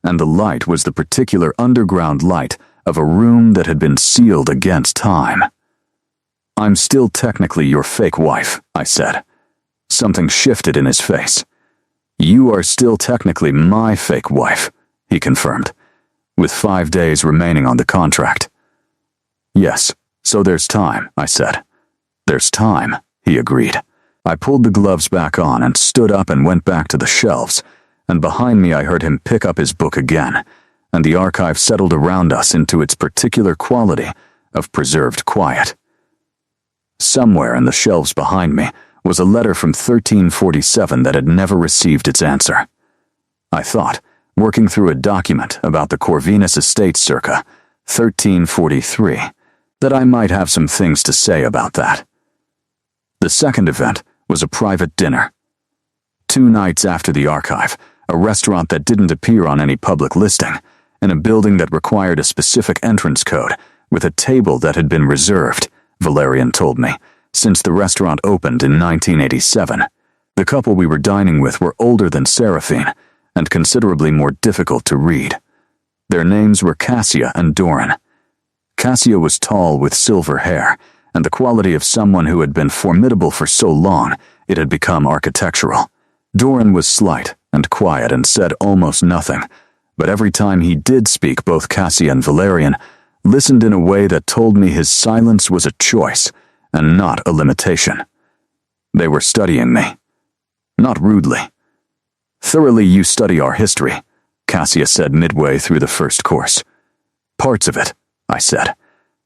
and the light was the particular underground light of a room that had been sealed against time. "I'm still technically your fake wife," I said. Something shifted in his face. "You are still technically my fake wife," he confirmed, with 5 days remaining on the contract. "Yes, so there's time," I said. "There's time," he agreed. I pulled the gloves back on and stood up and went back to the shelves, and behind me I heard him pick up his book again, and the archive settled around us into its particular quality of preserved quiet. Somewhere in the shelves behind me was a letter from 1347 that had never received its answer. I thought, working through a document about the Corvinus estate circa 1343, that I might have some things to say about that. The second event was a private dinner. 2 nights after the archive, a restaurant that didn't appear on any public listing, in a building that required a specific entrance code, with a table that had been reserved, Valerian told me, since the restaurant opened in 1987. The couple we were dining with were older than Seraphine, and considerably more difficult to read. Their names were Cassia and Doran. Cassia was tall with silver hair, and the quality of someone who had been formidable for so long it had become architectural. Doran was slight and quiet and said almost nothing, but every time he did speak, both Cassia and Valerian listened in a way that told me his silence was a choice and not a limitation. They were studying me. Not rudely. "Thoroughly you study our history," Cassia said midway through the first course. "Parts of it," I said.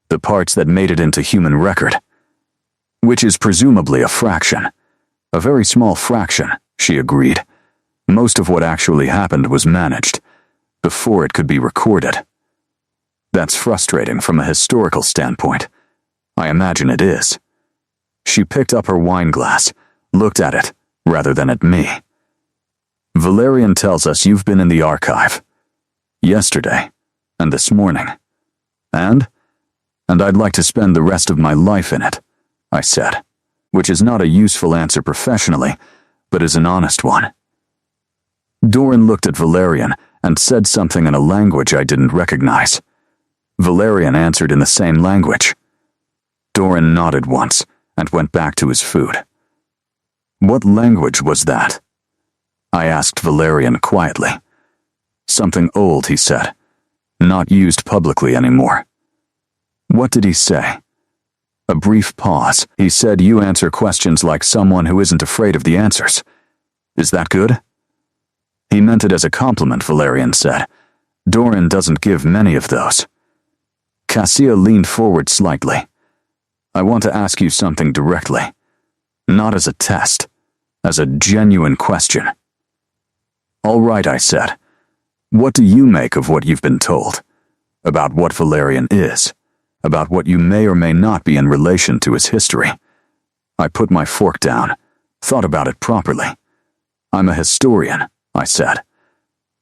"The parts that made it into human record." "Which is presumably a fraction." "A very small fraction," she agreed. "Most of what actually happened was managed, before it could be recorded." That's frustrating from a historical standpoint. I imagine it is. She picked up her wine glass, looked at it, rather than at me. Valerian tells us you've been in the archive. Yesterday, and this morning. And I'd like to spend the rest of my life in it, I said, which is not a useful answer professionally, but is an honest one. Doran looked at Valerian and said something in a language I didn't recognize. Valerian answered in the same language. Doran nodded once and went back to his food. What language was that? I asked Valerian quietly. Something old, he said. Not used publicly anymore. What did he say? A brief pause. He said, you answer questions like someone who isn't afraid of the answers. Is that good? He meant it as a compliment, Valerian said. Doran doesn't give many of those. Cassia leaned forward slightly. I want to ask you something directly. Not as a test, as a genuine question. All right, I said. What do you make of what you've been told? About what Valerian is? About what you may or may not be in relation to his history? I put my fork down, thought about it properly. I'm a historian, I said.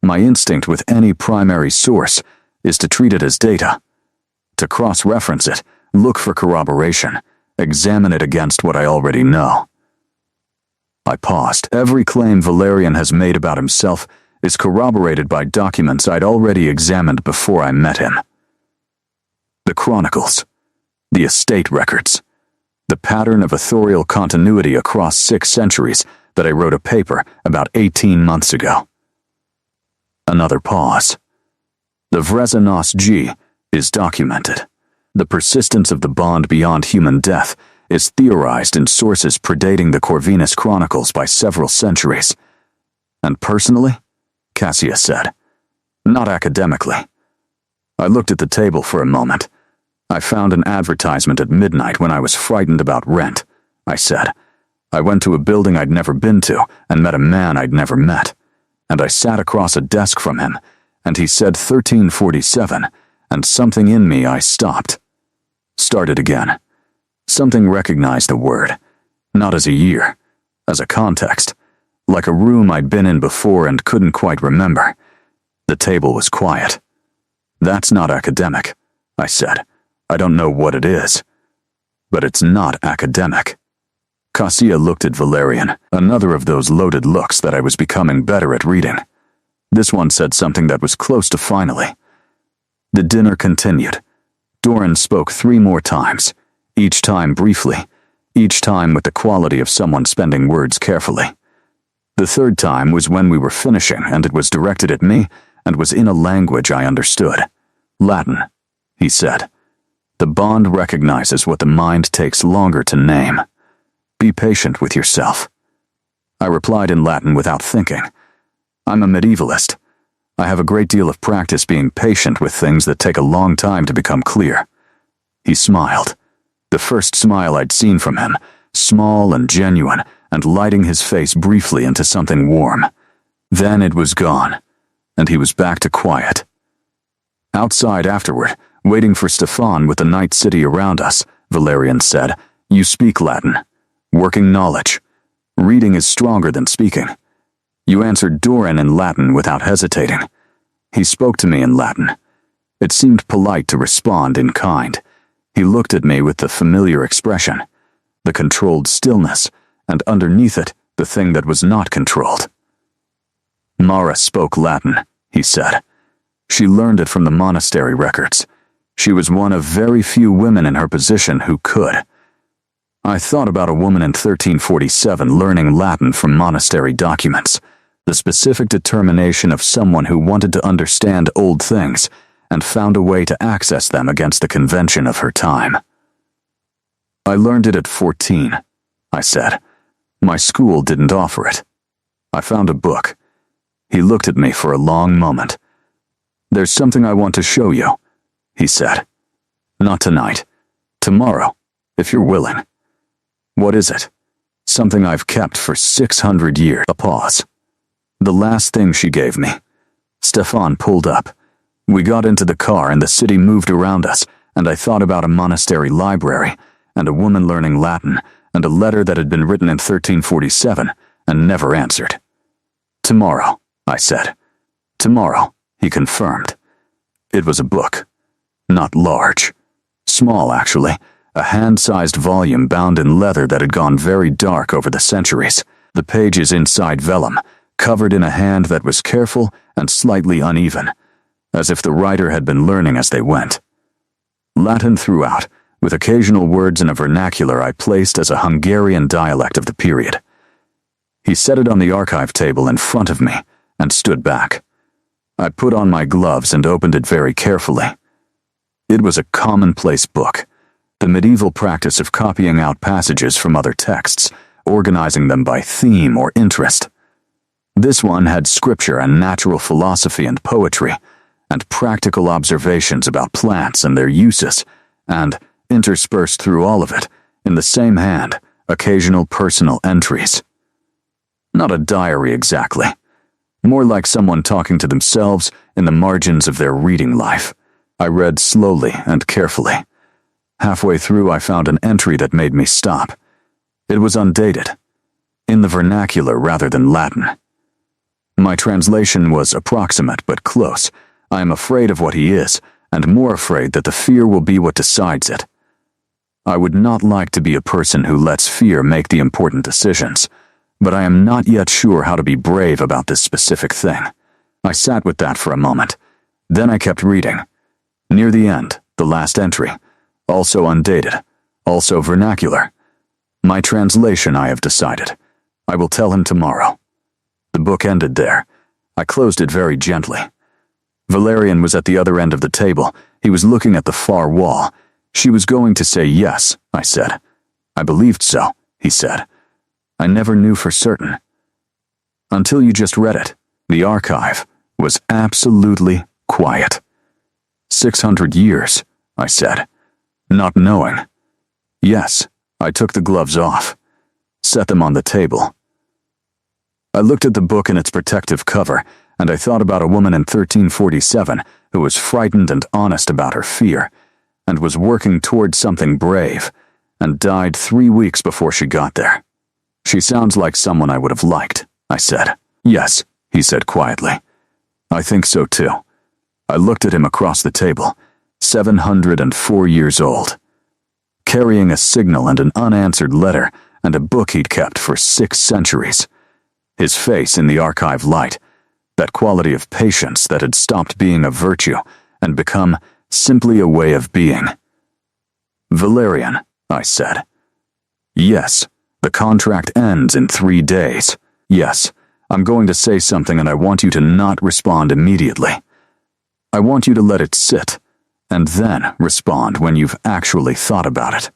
My instinct with any primary source is to treat it as data, to cross-reference it, look for corroboration, examine it against what I already know. I paused. Every claim Valerian has made about himself is corroborated by documents I'd already examined before I met him. The chronicles, the estate records, the pattern of authorial continuity across 6 centuries that I wrote a paper about 18 months ago. Another pause. The Vrezanos G is documented. The persistence of the bond beyond human death is theorized in sources predating the Corvinus Chronicles by several centuries. And personally, Cassia said, not academically. I looked at the table for a moment. I found an advertisement at midnight when I was frightened about rent, I said. I went to a building I'd never been to and met a man I'd never met. And I sat across a desk from him, and he said 1347, and something in me I stopped. Started again. Something recognized the word, not as a year, as a context, like a room I'd been in before and couldn't quite remember. The table was quiet. That's not academic, I said. I don't know what it is. But it's not academic. Cassia looked at Valerian, another of those loaded looks that I was becoming better at reading. This one said something that was close to finally. The dinner continued. Doran spoke 3 more times, each time briefly, each time with the quality of someone spending words carefully. The 3rd time was when we were finishing, and it was directed at me and was in a language I understood. Latin, he said. The bond recognizes what the mind takes longer to name. Be patient with yourself. I replied in Latin without thinking. I'm a medievalist. I have a great deal of practice being patient with things that take a long time to become clear. He smiled. The first smile I'd seen from him, small and genuine, and lighting his face briefly into something warm. Then it was gone, and he was back to quiet. Outside afterward, waiting for Stefan with the night city around us, Valerian said, You speak Latin. Working knowledge. Reading is stronger than speaking. You answered Doran in Latin without hesitating. He spoke to me in Latin. It seemed polite to respond in kind. He looked at me with the familiar expression, the controlled stillness, and underneath it, the thing that was not controlled. Mara spoke Latin, he said. She learned it from the monastery records. She was one of very few women in her position who could. I thought about a woman in 1347 learning Latin from monastery documents, the specific determination of someone who wanted to understand old things and found a way to access them against the convention of her time. I learned it at 14, I said. My school didn't offer it. I found a book. He looked at me for a long moment. There's something I want to show you, he said. Not tonight. Tomorrow, if you're willing. What is it? Something I've kept for 600 years. A pause. The last thing she gave me. Stefan pulled up. We got into the car and the city moved around us, and I thought about a monastery library, and a woman learning Latin, and a letter that had been written in 1347 and never answered. "Tomorrow," I said. "Tomorrow," he confirmed. It was a book. Not large. Small, actually. A hand-sized volume bound in leather that had gone very dark over the centuries. The pages inside vellum, covered in a hand that was careful and slightly uneven, as if the writer had been learning as they went. Latin throughout, with occasional words in a vernacular I placed as a Hungarian dialect of the period. He set it on the archive table in front of me and stood back. I put on my gloves and opened it very carefully. It was a commonplace book, the medieval practice of copying out passages from other texts, organizing them by theme or interest. This one had scripture and natural philosophy and poetry, and practical observations about plants and their uses, and, interspersed through all of it, in the same hand, occasional personal entries. Not a diary exactly. More like someone talking to themselves in the margins of their reading life. I read slowly and carefully. Halfway through, I found an entry that made me stop. It was undated, in the vernacular rather than Latin. My translation was approximate but close. I am afraid of what he is, and more afraid that the fear will be what decides it. I would not like to be a person who lets fear make the important decisions, but I am not yet sure how to be brave about this specific thing. I sat with that for a moment. Then I kept reading. Near the end, the last entry, also undated, also vernacular. My translation, I have decided. I will tell him tomorrow. The book ended there. I closed it very gently. Valerian was at the other end of the table. He was looking at the far wall. She was going to say yes, I said. I believed so, he said. I never knew for certain. Until you just read it, the archive was absolutely quiet. 600 years, I said, not knowing. Yes, I took the gloves off, set them on the table. I looked at the book in its protective cover, and I thought about a woman in 1347 who was frightened and honest about her fear, and was working towards something brave, and died 3 weeks before she got there. She sounds like someone I would have liked, I said. Yes, he said quietly. I think so too. I looked at him across the table, 704 years old, carrying a signal and an unanswered letter and a book he'd kept for 6 centuries. His face in the archive light, that quality of patience that had stopped being a virtue and become simply a way of being. Valerian, I said. Yes, the contract ends in 3 days. Yes, I'm going to say something and I want you to not respond immediately. I want you to let it sit, and then respond when you've actually thought about it.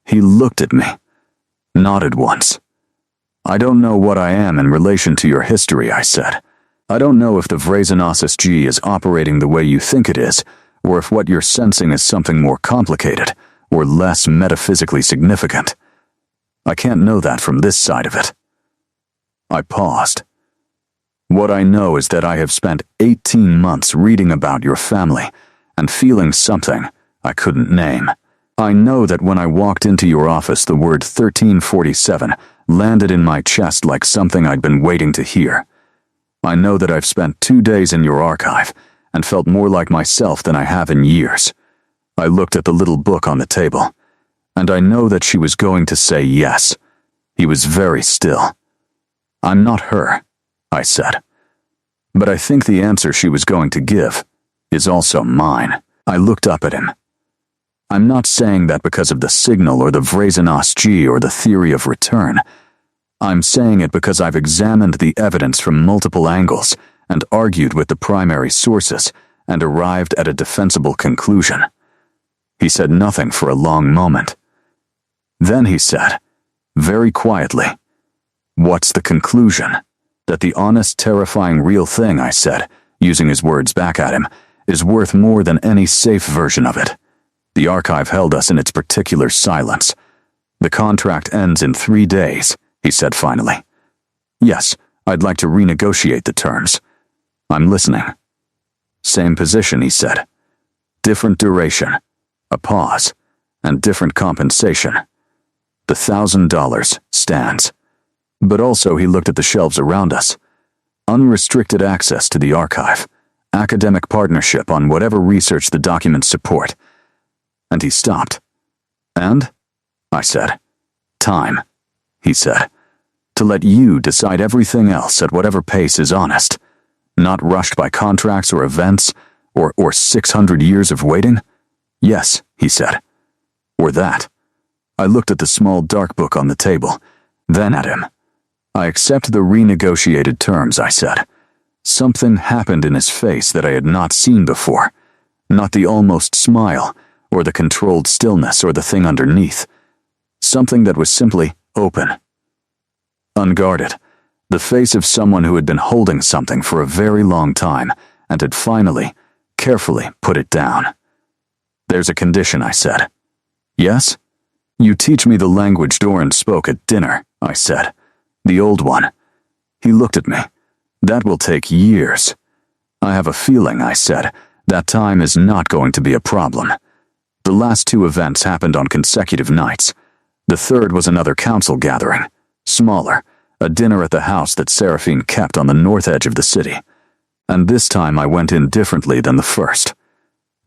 He looked at me, nodded once. I don't know what I am in relation to your history, I said. I don't know if the Vraizenasis G is operating the way you think it is, or if what you're sensing is something more complicated, or less metaphysically significant. I can't know that from this side of it. I paused. What I know is that I have spent 18 months reading about your family and feeling something I couldn't name. I know that when I walked into your office, the word 1347 landed in my chest like something I'd been waiting to hear. I know that I've spent 2 days in your archive and felt more like myself than I have in years. I looked at the little book on the table, and I know that she was going to say yes. He was very still. I'm not her, I said. But I think the answer she was going to give is also mine. I looked up at him. I'm not saying that because of the signal or the Vraizenas G or the theory of return. I'm saying it because I've examined the evidence from multiple angles and argued with the primary sources and arrived at a defensible conclusion. He said nothing for a long moment. Then he said, very quietly, "What's the conclusion?" That the honest, terrifying, real thing, I said, using his words back at him, is worth more than any safe version of it. The archive held us in its particular silence. The contract ends in 3 days, he said finally. Yes, I'd like to renegotiate the terms. I'm listening. Same position, he said. Different duration, a pause, and different compensation. The $1,000 stands. But also he looked at the shelves around us. Unrestricted access to the archive. Academic partnership on whatever research the documents support. And he stopped. And? I said. Time, he said. To let you decide everything else at whatever pace is honest. Not rushed by contracts or events, or 600 years of waiting? Yes, he said. Or that. I looked at the small dark book on the table, then at him. I accept the renegotiated terms, I said. Something happened in his face that I had not seen before. Not the almost smile, or the controlled stillness, or the thing underneath. Something that was simply open. Unguarded. The face of someone who had been holding something for a very long time, and had finally, carefully put it down. There's a condition, I said. Yes? You teach me the language Doran spoke at dinner, I said. The old one. He looked at me. That will take years. I have a feeling, I said, that time is not going to be a problem. The last 2 events happened on consecutive nights. The third was another council gathering, smaller, a dinner at the house that Seraphine kept on the north edge of the city. And this time I went in differently than the first.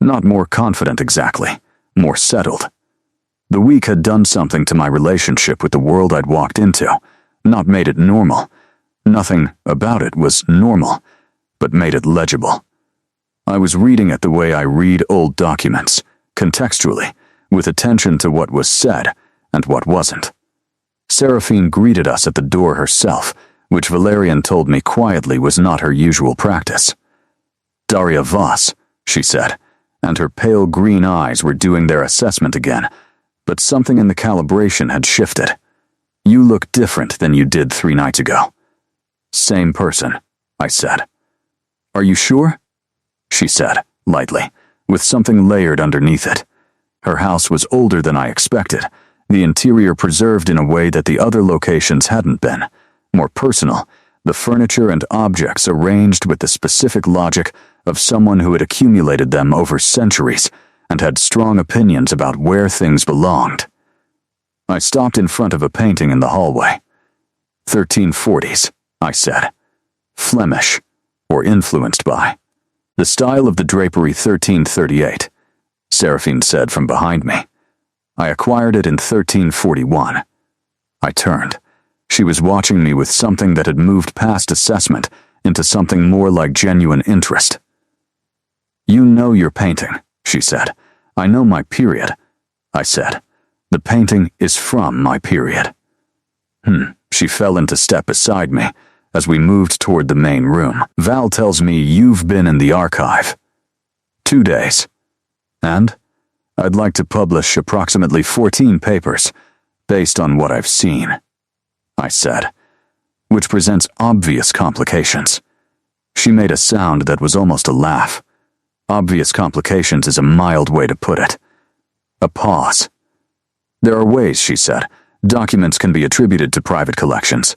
Not more confident exactly, more settled. The week had done something to my relationship with the world I'd walked into, not made it normal. Nothing about it was normal, but made it legible. I was reading it the way I read old documents, contextually, with attention to what was said and what wasn't. Seraphine greeted us at the door herself, which Valerian told me quietly was not her usual practice. Daria Voss, she said, and her pale green eyes were doing their assessment again, but something in the calibration had shifted. You look different than you did 3 nights ago. Same person, I said. Are you sure? She said, lightly, with something layered underneath it. Her house was older than I expected, the interior preserved in a way that the other locations hadn't been. More personal, the furniture and objects arranged with the specific logic of someone who had accumulated them over centuries and had strong opinions about where things belonged. I stopped in front of a painting in the hallway. 1340s, I said. Flemish, or influenced by. The style of the drapery 1338, Seraphine said from behind me. I acquired it in 1341. I turned. She was watching me with something that had moved past assessment into something more like genuine interest. You know your painting, she said. I know my period, I said. The painting is from my period. She fell into step beside me as we moved toward the main room. Val tells me you've been in the archive. 2 days. And I'd like to publish approximately 14 papers based on what I've seen, I said, which presents obvious complications. She made a sound that was almost a laugh. Obvious complications is a mild way to put it. A pause. There are ways, she said. Documents can be attributed to private collections.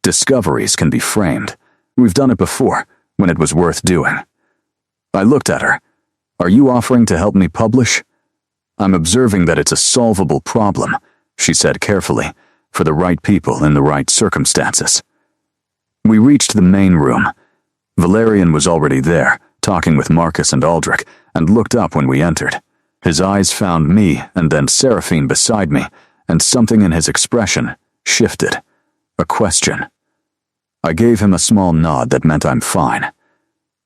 Discoveries can be framed. We've done it before, when it was worth doing. I looked at her. Are you offering to help me publish? I'm observing that it's a solvable problem, she said carefully, for the right people in the right circumstances. We reached the main room. Valerian was already there, talking with Marcus and Aldrich, and looked up when we entered. His eyes found me and then Seraphine beside me, and something in his expression shifted. A question. I gave him a small nod that meant I'm fine.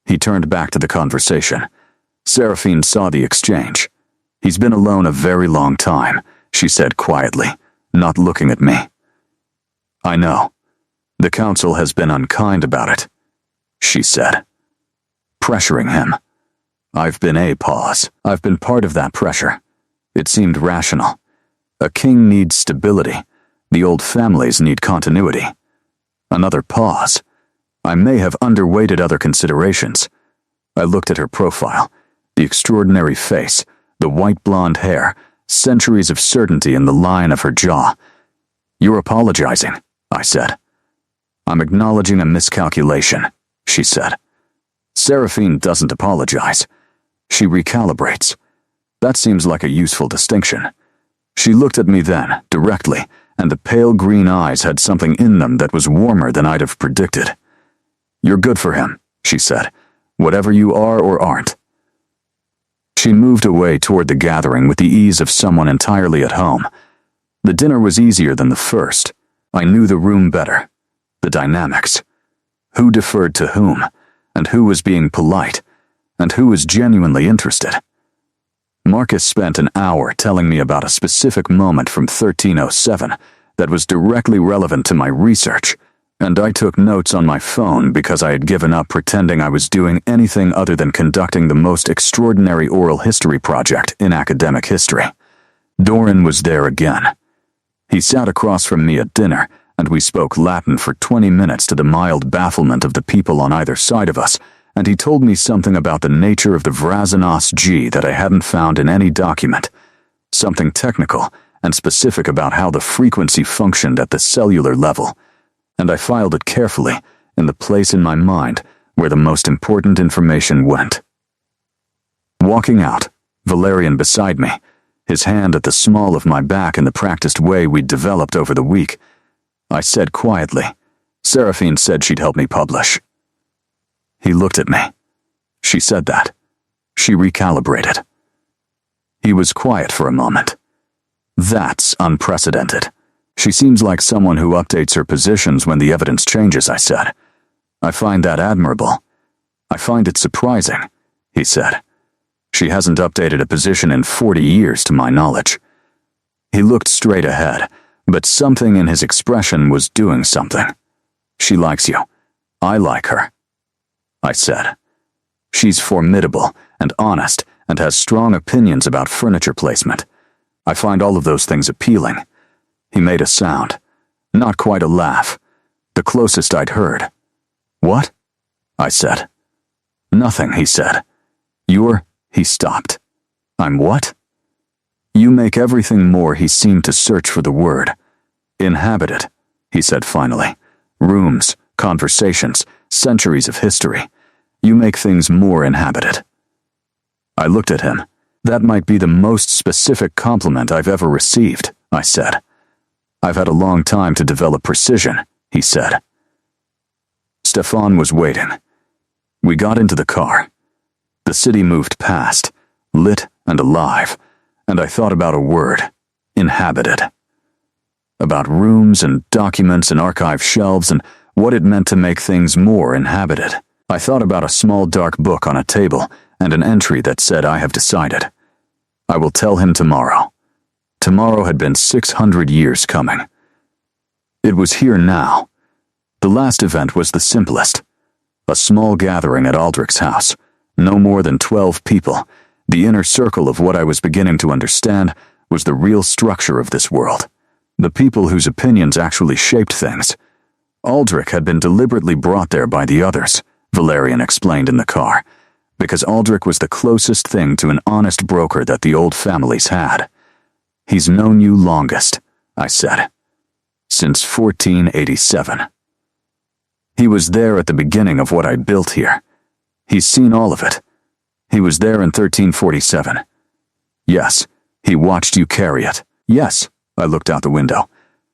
He turned back to the conversation. Seraphine saw the exchange. He's been alone a very long time, she said quietly, not looking at me. I know. The council has been unkind about it, she said. Pressuring him. I've been a pause. I've been part of that pressure. It seemed rational. A king needs stability. The old families need continuity. Another pause. I may have underweighted other considerations. I looked at her profile, the extraordinary face, the white blonde hair, centuries of certainty in the line of her jaw. You're apologizing, I said. I'm acknowledging a miscalculation, she said. Seraphine doesn't apologize. She recalibrates. That seems like a useful distinction. She looked at me then, directly, and the pale green eyes had something in them that was warmer than I'd have predicted. "You're good for him," she said, "whatever you are or aren't." She moved away toward the gathering with the ease of someone entirely at home. The dinner was easier than the first. I knew the room better. The dynamics. Who deferred to whom, and who was being polite, and who was genuinely interested. Marcus spent an hour telling me about a specific moment from 1307 that was directly relevant to my research, and I took notes on my phone because I had given up pretending I was doing anything other than conducting the most extraordinary oral history project in academic history. Doran was there again. He sat across from me at dinner, and we spoke Latin for 20 minutes to the mild bafflement of the people on either side of us, and he told me something about the nature of the Vrazanos G that I hadn't found in any document, something technical and specific about how the frequency functioned at the cellular level, and I filed it carefully in the place in my mind where the most important information went. Walking out, Valerian beside me, his hand at the small of my back in the practiced way we'd developed over the week, I said quietly, "Seraphine said she'd help me publish." He looked at me. She said that. She recalibrated. He was quiet for a moment. "That's unprecedented. She seems like someone who updates her positions when the evidence changes," I said. "I find that admirable. I find it surprising," he said. "She hasn't updated a position in 40 years to my knowledge." He looked straight ahead, but something in his expression was doing something. "She likes you. I like her," I said. "She's formidable and honest and has strong opinions about furniture placement. I find all of those things appealing." He made a sound. Not quite a laugh. The closest I'd heard. "What?" I said. "Nothing," he said. He stopped. "I'm what?" "You make everything more." He seemed to search for the word. "Inhabited," he said finally. "Rooms, conversations, centuries of history. You make things more inhabited." I looked at him. "That might be the most specific compliment I've ever received," I said. "I've had a long time to develop precision," he said. Stefan was waiting. We got into the car. The city moved past, lit and alive, and I thought about a word: inhabited. About rooms and documents and archive shelves and what it meant to make things more inhabited. I thought about a small dark book on a table and an entry that said, "I have decided. I will tell him tomorrow." Tomorrow had been 600 years coming. It was here now. The last event was the simplest. A small gathering at Aldrich's house. No more than 12 people. The inner circle of what I was beginning to understand was the real structure of this world. The people whose opinions actually shaped things. Aldrich had been deliberately brought there by the others, Valerian explained in the car, because Aldrich was the closest thing to an honest broker that the old families had. "He's known you longest," I said. "Since 1487. He was there at the beginning of what I built here. He's seen all of it. He was there in 1347. Yes, he watched you carry it." "Yes," I looked out the window.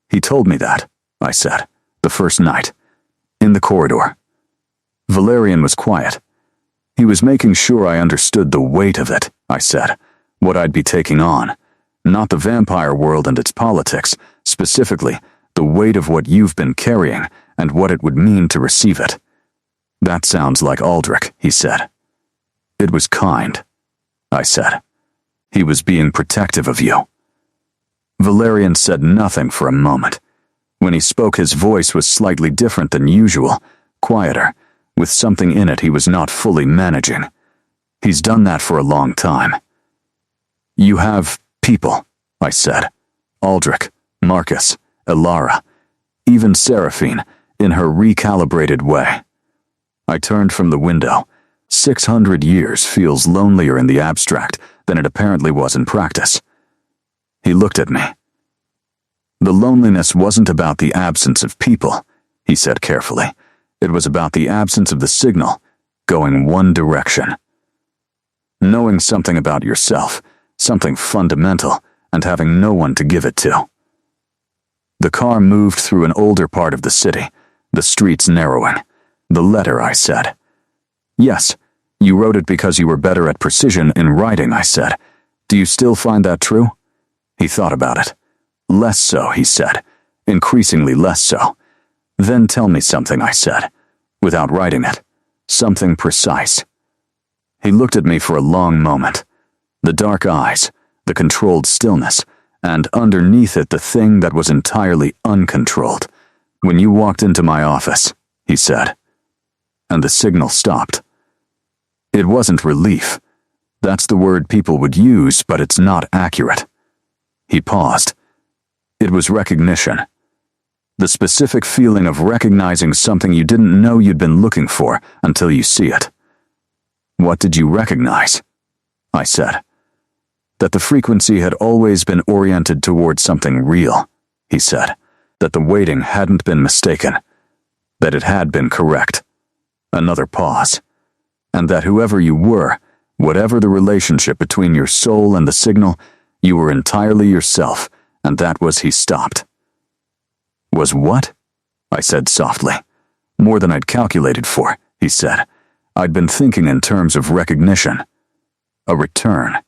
"He told me that," I said, "the first night. In the corridor." Valerian was quiet. He was making sure I understood the weight of it, I said, what I'd be taking on. Not the vampire world and its politics, specifically the weight of what you've been carrying and what it would mean to receive it. "That sounds like Aldrich," he said. "It was kind," I said. "He was being protective of you." Valerian said nothing for a moment. When he spoke, his voice was slightly different than usual, quieter, with something in it he was not fully managing. He's done that for a long time. "You have people," I said. "Aldrich, Marcus, Elara, even Seraphine, in her recalibrated way." I turned from the window. 600 years feels lonelier in the abstract than it apparently was in practice. He looked at me. "The loneliness wasn't about the absence of people," he said carefully. "It was about the absence of the signal, going one direction. Knowing something about yourself, something fundamental, and having no one to give it to. The car moved through an older part of the city, the streets narrowing. The letter, I said. Yes, you wrote it because you were better at precision in writing, I said. Do you still find that true? He thought about it. Less so, he said. Increasingly less so. Then tell me something, I said, without writing it. Something precise. He looked at me for a long moment. The dark eyes, the controlled stillness, and underneath it the thing that was entirely uncontrolled. When you walked into my office, he said. And the signal stopped. It wasn't relief. That's the word people would use, but it's not accurate. He paused. It was recognition. The specific feeling of recognizing something you didn't know you'd been looking for until you see it. What did you recognize? I said. That the frequency had always been oriented towards something real, he said. That the weighting hadn't been mistaken. That it had been correct. Another pause. And that whoever you were, whatever the relationship between your soul and the signal, you were entirely yourself, and that was he stopped. Was what? I said softly. More than I'd calculated for, he said. I'd been thinking in terms of recognition. A return.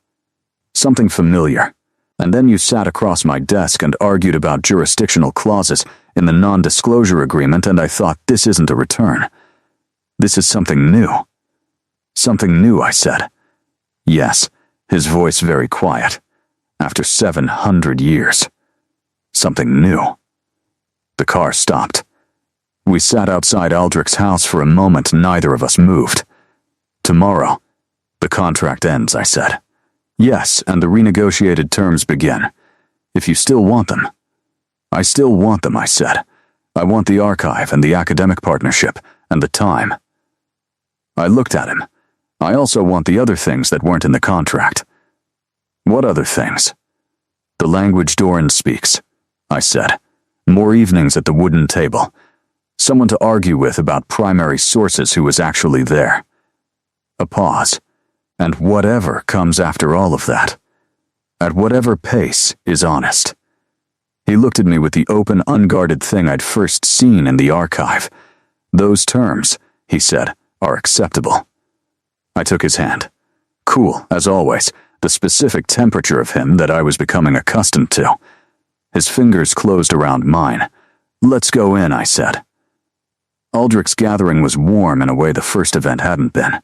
Something familiar. And then you sat across my desk and argued about jurisdictional clauses in the non-disclosure agreement, and I thought, this isn't a return. This is something new. Something new, I said. Yes, his voice very quiet. After 700 years. Something new. The car stopped. We sat outside Aldrich's house for a moment, neither of us moved. Tomorrow, the contract ends, I said. Yes, and the renegotiated terms begin. If you still want them. I still want them, I said. I want the archive and the academic partnership and the time. I looked at him. I also want the other things that weren't in the contract. What other things? The language Doran speaks, I said. More evenings at the wooden table. Someone to argue with about primary sources who was actually there. A pause. And whatever comes after all of that. At whatever pace is honest. He looked at me with the open, unguarded thing I'd first seen in the archive. Those terms, he said, are acceptable. I took his hand. Cool, as always, the specific temperature of him that I was becoming accustomed to. His fingers closed around mine. Let's go in, I said. Aldrich's gathering was warm in a way the first event hadn't been.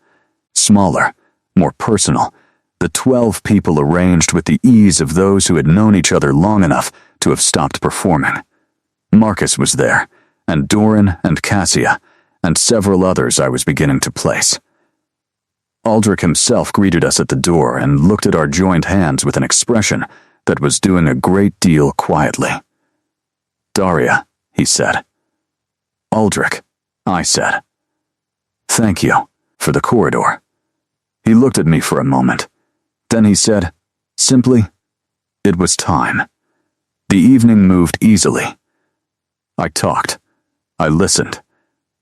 Smaller, more personal. The 12 people arranged with the ease of those who had known each other long enough to have stopped performing. Marcus was there, and Doran and Cassia, and several others I was beginning to place. Aldrich himself greeted us at the door and looked at our joined hands with an expression that was doing a great deal quietly. Daria, he said. Aldrich, I said. Thank you, for the corridor. He looked at me for a moment. Then he said, simply, it was time. The evening moved easily. I talked. I listened.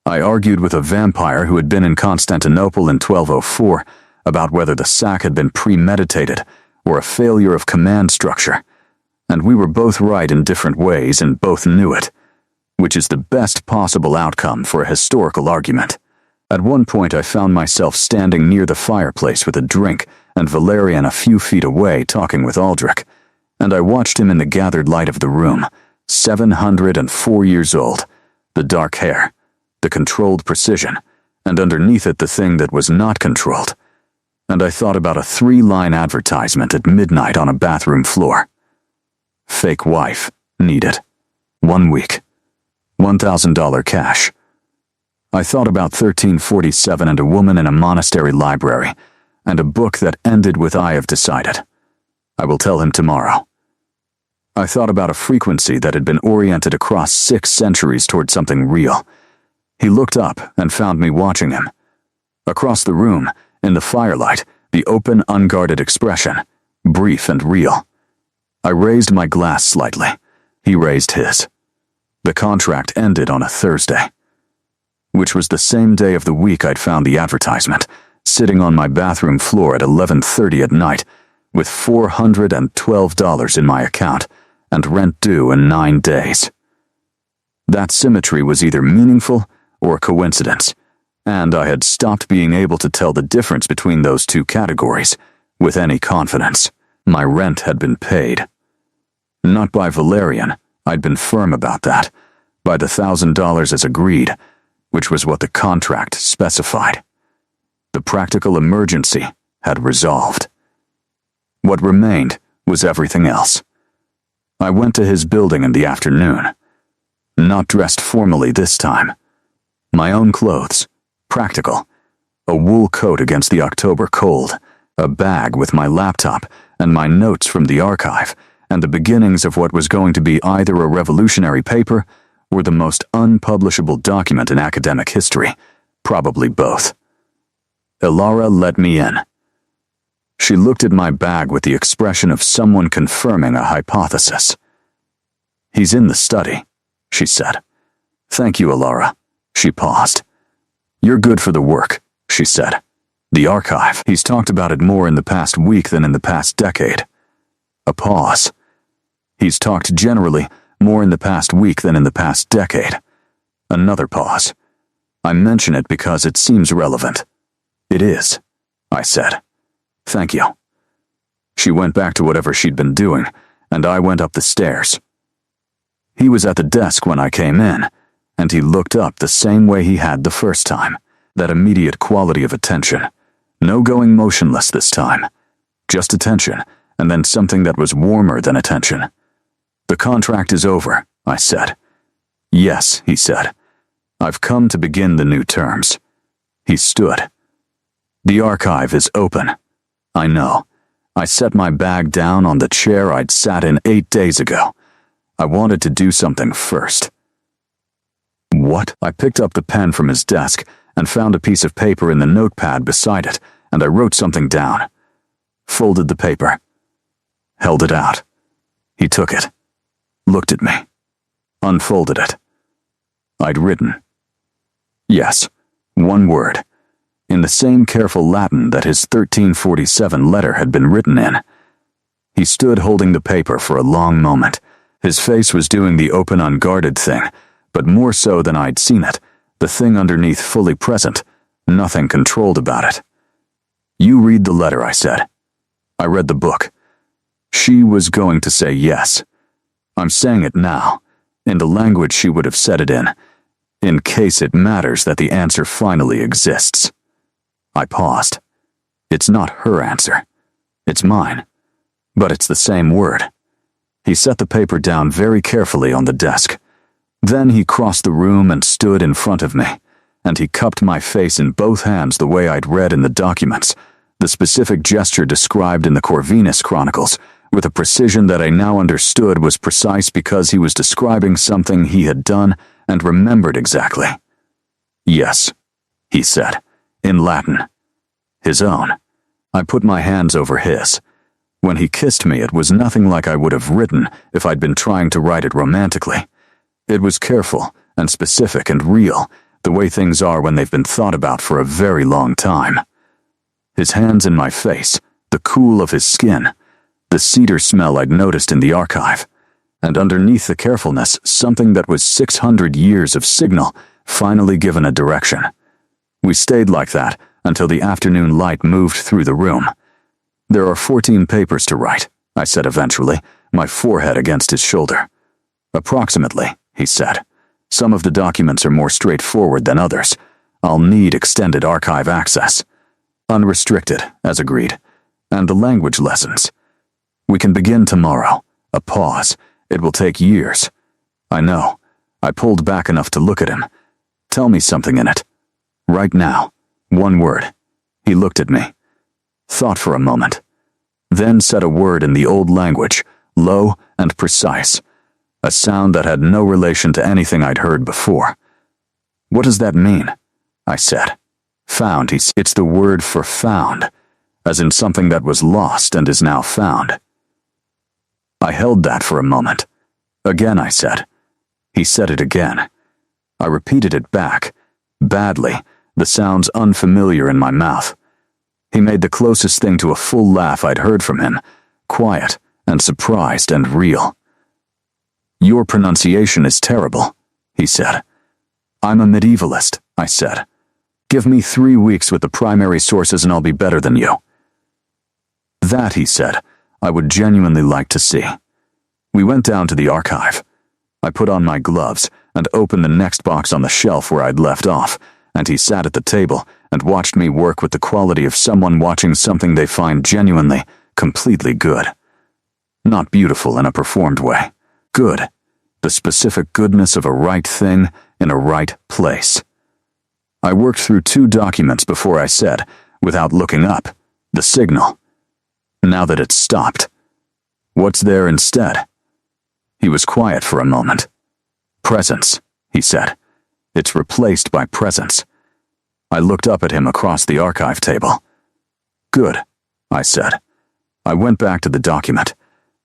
I argued with a vampire who had been in Constantinople in 1204 about whether the sack had been premeditated or a failure of command structure, and we were both right in different ways and both knew it, which is the best possible outcome for a historical argument. At one point I found myself standing near the fireplace with a drink and Valerian a few feet away talking with Aldrich, and I watched him in the gathered light of the room, 704 years old, the dark hair, the controlled precision, and underneath it the thing that was not controlled. And I thought about a 3-line advertisement at midnight on a bathroom floor. Fake wife, needed. 1 week. $1,000 cash. I thought about 1347 and a woman in a monastery library, and a book that ended with I have decided. I will tell him tomorrow. I thought about a frequency that had been oriented across 6 centuries toward something real. He looked up and found me watching him. Across the room, in the firelight, the open, unguarded expression, brief and real. I raised my glass slightly. He raised his. The contract ended on a Thursday. which was the same day of the week I'd found the advertisement, sitting on my bathroom floor at 11:30 at night, with $412 in my account and rent due in 9 days. That symmetry was either meaningful or coincidence, and I had stopped being able to tell the difference between those two categories with any confidence. My rent had been paid. Not by Valerian, I'd been firm about that, by the $1,000 as agreed, which was what the contract specified. The practical emergency had resolved. What remained was everything else. I went to his building in the afternoon. Not dressed formally this time. My own clothes, practical, a wool coat against the October cold, a bag with my laptop and my notes from the archive, and the beginnings of what was going to be either a revolutionary paper or the most unpublishable document in academic history, probably both. Ilara let me in. She looked at my bag with the expression of someone confirming a hypothesis. "He's in the study," she said. "Thank you, Ilara." She paused. "You're good for the work," she said. "The archive. He's talked about it more in the past week than in the past decade." A pause. "He's talked generally more in the past week than in the past decade." Another pause. "I mention it because it seems relevant." "It is," I said. "Thank you." She went back to whatever she'd been doing, and I went up the stairs. He was at the desk when I came in, and he looked up the same way he had the first time, that immediate quality of attention. No going motionless this time. Just attention, and then something that was warmer than attention. "The contract is over," I said. "Yes," he said. "I've come to begin the new terms." He stood. "The archive is open." I know. I set my bag down on the chair I'd sat in 8 days ago. I wanted to do something first. "What?" I picked up the pen from his desk and found a piece of paper in the notepad beside it, and I wrote something down. Folded the paper. Held it out. He took it. Looked at me. Unfolded it. I'd written. Yes, one word. In the same careful Latin that his 1347 letter had been written in. He stood holding the paper for a long moment. His face was doing the open unguarded thing, but more so than I'd seen it, the thing underneath fully present, nothing controlled about it. "You read the letter," I said. I read the book. She was going to say yes. I'm saying it now, in the language she would have said it in case it matters that the answer finally exists. I paused. It's not her answer. It's mine. But it's the same word. He set the paper down very carefully on the desk. Then he crossed the room and stood in front of me, and he cupped my face in both hands the way I'd read in the documents, the specific gesture described in the Corvinus Chronicles, with a precision that I now understood was precise because he was describing something he had done and remembered exactly. "Yes," he said, in Latin. His own. I put my hands over his. When he kissed me, it was nothing like I would have written if I'd been trying to write it romantically. It was careful and specific and real, the way things are when they've been thought about for a very long time. His hands in my face, the cool of his skin, the cedar smell I'd noticed in the archive, and underneath the carefulness, something that was 600 years of signal, finally given a direction. We stayed like that until the afternoon light moved through the room. "There are 14 papers to write," I said eventually, my forehead against his shoulder. "Approximately," he said. "Some of the documents are more straightforward than others. I'll need extended archive access. Unrestricted, as agreed. And the language lessons. We can begin tomorrow." A pause. "It will take years." "I know." I pulled back enough to look at him. "Tell me something in it. Right now. One word." He looked at me. Thought for a moment. Then said a word in the old language, low and precise. A sound that had no relation to anything I'd heard before. "What does that mean?" I said. "Found," "It's the word for found, as in something that was lost and is now found." I held that for a moment. "Again," I said. He said it again. I repeated it back. badly, the sounds unfamiliar in my mouth. He made the closest thing to a full laugh I'd heard from him, quiet and surprised and real. "Your pronunciation is terrible," he said. "I'm a medievalist," I said. "Give me 3 weeks with the primary sources and I'll be better than you." That, he said, I would genuinely like to see. We went down to the archive. I put on my gloves and opened the next box on the shelf where I'd left off, and he sat at the table and watched me work with the quality of someone watching something they find genuinely, completely good. Not beautiful in a performed way. Good. The specific goodness of a right thing in a right place. I worked through 2 documents before I said, without looking up, the signal. Now that it's stopped, what's there instead? He was quiet for a moment. "Presence," he said. "It's replaced by presence." I looked up at him across the archive table. "Good," I said. I went back to the document.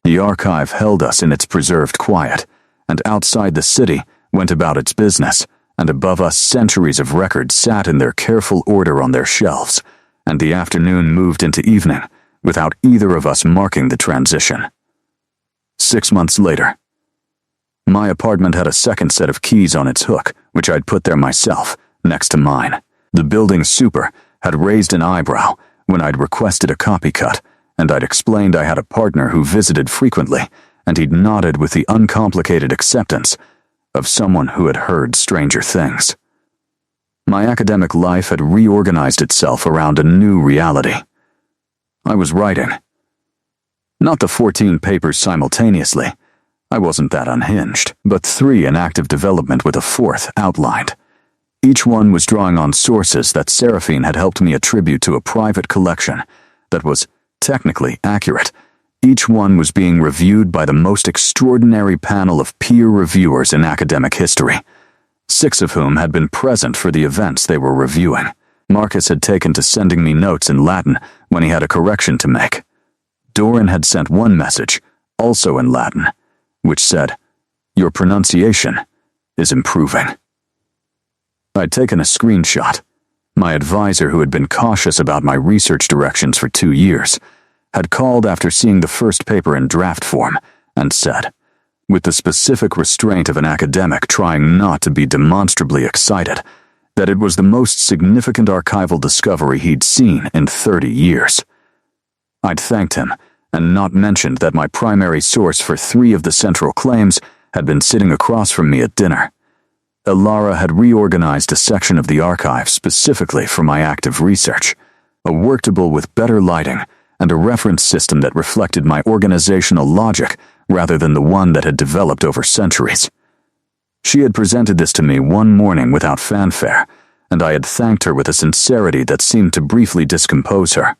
The archive held us in its preserved quiet, and outside the city went about its business, and above us centuries of records sat in their careful order on their shelves, and the afternoon moved into evening without either of us marking the transition. 6 months later. My apartment had a second set of keys on its hook, which I'd put there myself, next to mine. The building super had raised an eyebrow when I'd requested a copy cut, and I'd explained I had a partner who visited frequently, and he'd nodded with the uncomplicated acceptance of someone who had heard stranger things. My academic life had reorganized itself around a new reality. I was writing. Not the 14 papers simultaneously. I wasn't that unhinged, but 3 in active development with a 4th outlined. Each one was drawing on sources that Seraphine had helped me attribute to a private collection that was technically accurate. Each one was being reviewed by the most extraordinary panel of peer reviewers in academic history, 6 of whom had been present for the events they were reviewing. Marcus had taken to sending me notes in Latin when he had a correction to make. Doran had sent one message, also in Latin, which said, "Your pronunciation is improving." I'd taken a screenshot. My advisor, who had been cautious about my research directions for 2 years, had called after seeing the first paper in draft form and said, with the specific restraint of an academic trying not to be demonstrably excited, that it was the most significant archival discovery he'd seen in 30 years. I'd thanked him and not mentioned that my primary source for 3 of the central claims had been sitting across from me at dinner. Elara had reorganized a section of the archive specifically for my active research, a worktable with better lighting and a reference system that reflected my organizational logic rather than the one that had developed over centuries. She had presented this to me one morning without fanfare, and I had thanked her with a sincerity that seemed to briefly discompose her.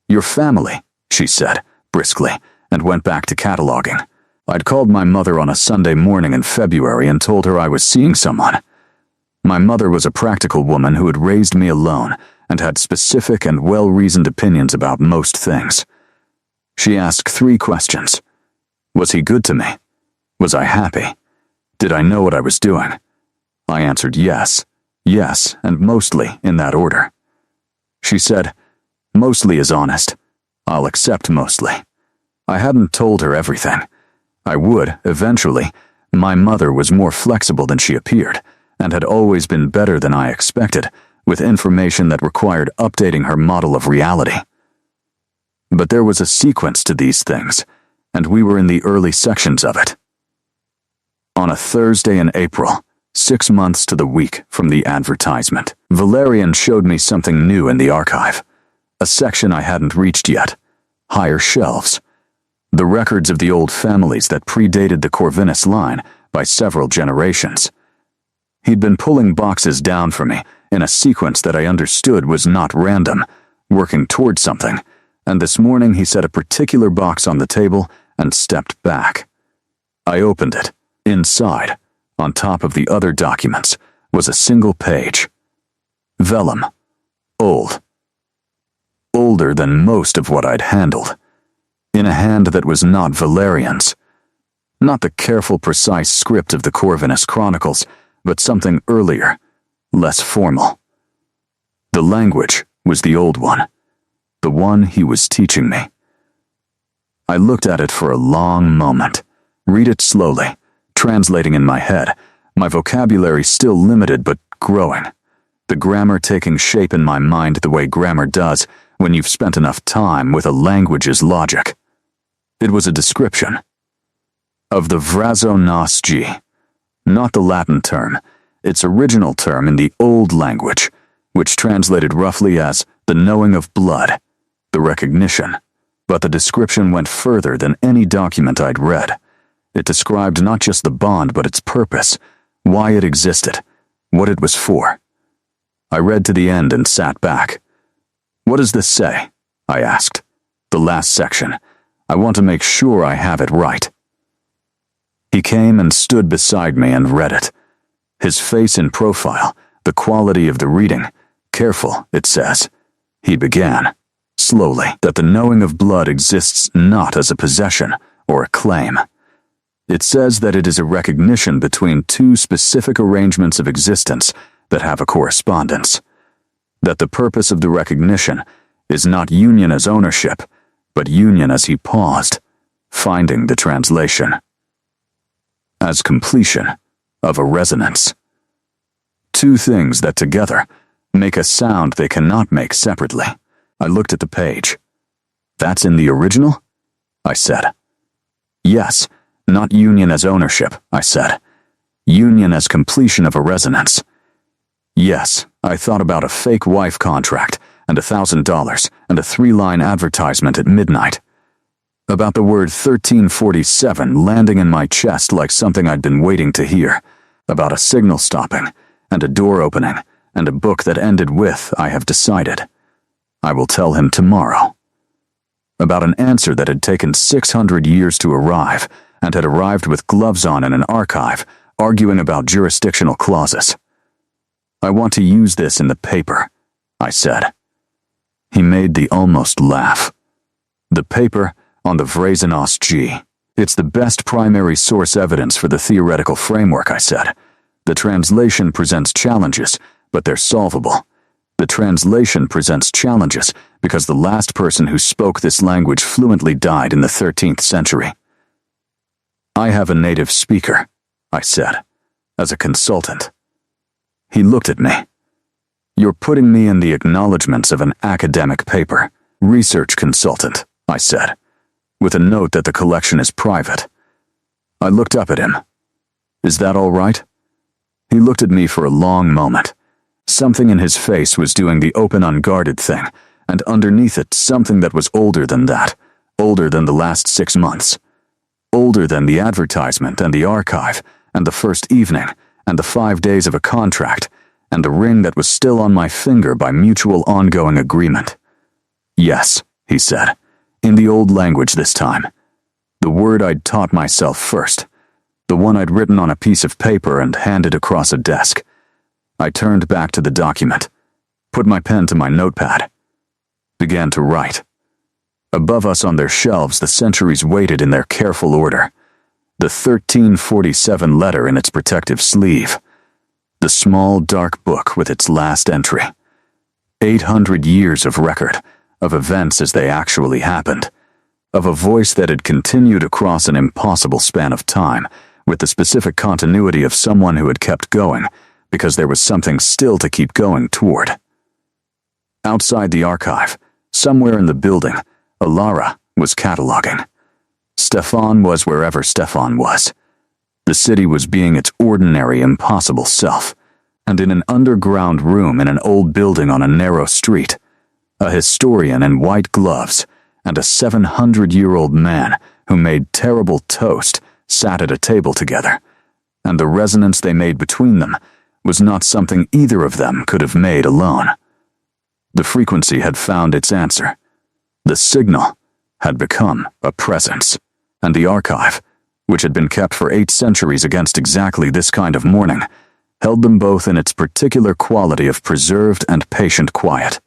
"Your family," she said, briskly, and went back to cataloging. I'd called my mother on a Sunday morning in February and told her I was seeing someone. My mother was a practical woman who had raised me alone and had specific and well-reasoned opinions about most things. She asked 3 questions. Was he good to me? Was I happy? Did I know what I was doing? I answered yes, and mostly in that order. She said, "Mostly is honest. I'll accept mostly." I hadn't told her everything. I would, eventually. My mother was more flexible than she appeared, and had always been better than I expected, with information that required updating her model of reality. But there was a sequence to these things, and we were in the early sections of it. On a Thursday in April, 6 months to the week from the advertisement, Valerian showed me something new in the archive, a section I hadn't reached yet, higher shelves, the records of the old families that predated the Corvinus line by several generations. He'd been pulling boxes down for me in a sequence that I understood was not random, working toward something, and this morning he set a particular box on the table and stepped back. I opened it. Inside, on top of the other documents, was a single page. Vellum. Old. Older than most of what I'd handled. In a hand that was not Valerian's. Not the careful, precise script of the Corvinus Chronicles, but something earlier, less formal. The language was the old one, the one he was teaching me. I looked at it for a long moment, read it slowly, translating in my head, my vocabulary still limited but growing, the grammar taking shape in my mind the way grammar does when you've spent enough time with a language's logic. It was a description of the vrazonasgi, not the Latin term, its original term in the old language, which translated roughly as the knowing of blood, the recognition. But the description went further than any document I'd read. It described not just the bond but its purpose, why it existed, what it was for. I read to the end and sat back. "What does this say?" I asked. "The last section. I want to make sure I have it right." He came and stood beside me and read it. His face in profile, the quality of the reading, careful, it says. He began, slowly, that the knowing of blood exists not as a possession or a claim. It says that it is a recognition between two specific arrangements of existence that have a correspondence. That the purpose of the recognition is not union as ownership, but union as he paused, finding the translation. As completion of a resonance. Two things that together make a sound they cannot make separately. I looked at the page. "That's in the original?" I said. "Yes, not union as ownership," I said. "Union as completion of a resonance." "Yes, I thought about a fake wife contract and $1,000 and a 3-line advertisement at midnight. About the word 1347 landing in my chest like something I'd been waiting to hear. About a signal stopping and a door opening and a book that ended with, 'I have decided. I will tell him tomorrow.' About an answer that had taken 600 years to arrive and had arrived with gloves on in an archive, arguing about jurisdictional clauses. 'I want to use this in the paper,' I said. He made the almost laugh. 'The paper on the vrazonasgi. It's the best primary source evidence for the theoretical framework,' I said. 'The translation presents challenges, but they're solvable. The translation presents challenges because the last person who spoke this language fluently died in the 13th century. I have a native speaker,' I said, as a consultant. He looked at me. 'You're putting me in the acknowledgments of an academic paper. Research consultant,' I said, with a note that the collection is private. I looked up at him. 'Is that all right?' He looked at me for a long moment. Something in his face was doing the open unguarded thing, and underneath it something that was older than that, older than the last 6 months. Older than the advertisement and the archive, and the first evening, and the 5 days of a contract, and the ring that was still on my finger by mutual ongoing agreement. 'Yes,' he said, in the old language this time. The word I'd taught myself first, the one I'd written on a piece of paper and handed across a desk. I turned back to the document, put my pen to my notepad, began to write. Above us on their shelves, the centuries waited in their careful order. The 1347 letter in its protective sleeve. The small, dark book with its last entry. 800 years of record, of events as they actually happened. Of a voice that had continued across an impossible span of time, with the specific continuity of someone who had kept going, because there was something still to keep going toward. Outside the archive, somewhere in the building, Alara was cataloging. Stefan was wherever Stefan was. The city was being its ordinary, impossible self, and in an underground room in an old building on a narrow street, a historian in white gloves and a 700-year-old man who made terrible toast sat at a table together, and the resonance they made between them was not something either of them could have made alone. The frequency had found its answer. The signal had become a presence, and the archive, which had been kept for 8 centuries against exactly this kind of mourning, held them both in its particular quality of preserved and patient quiet.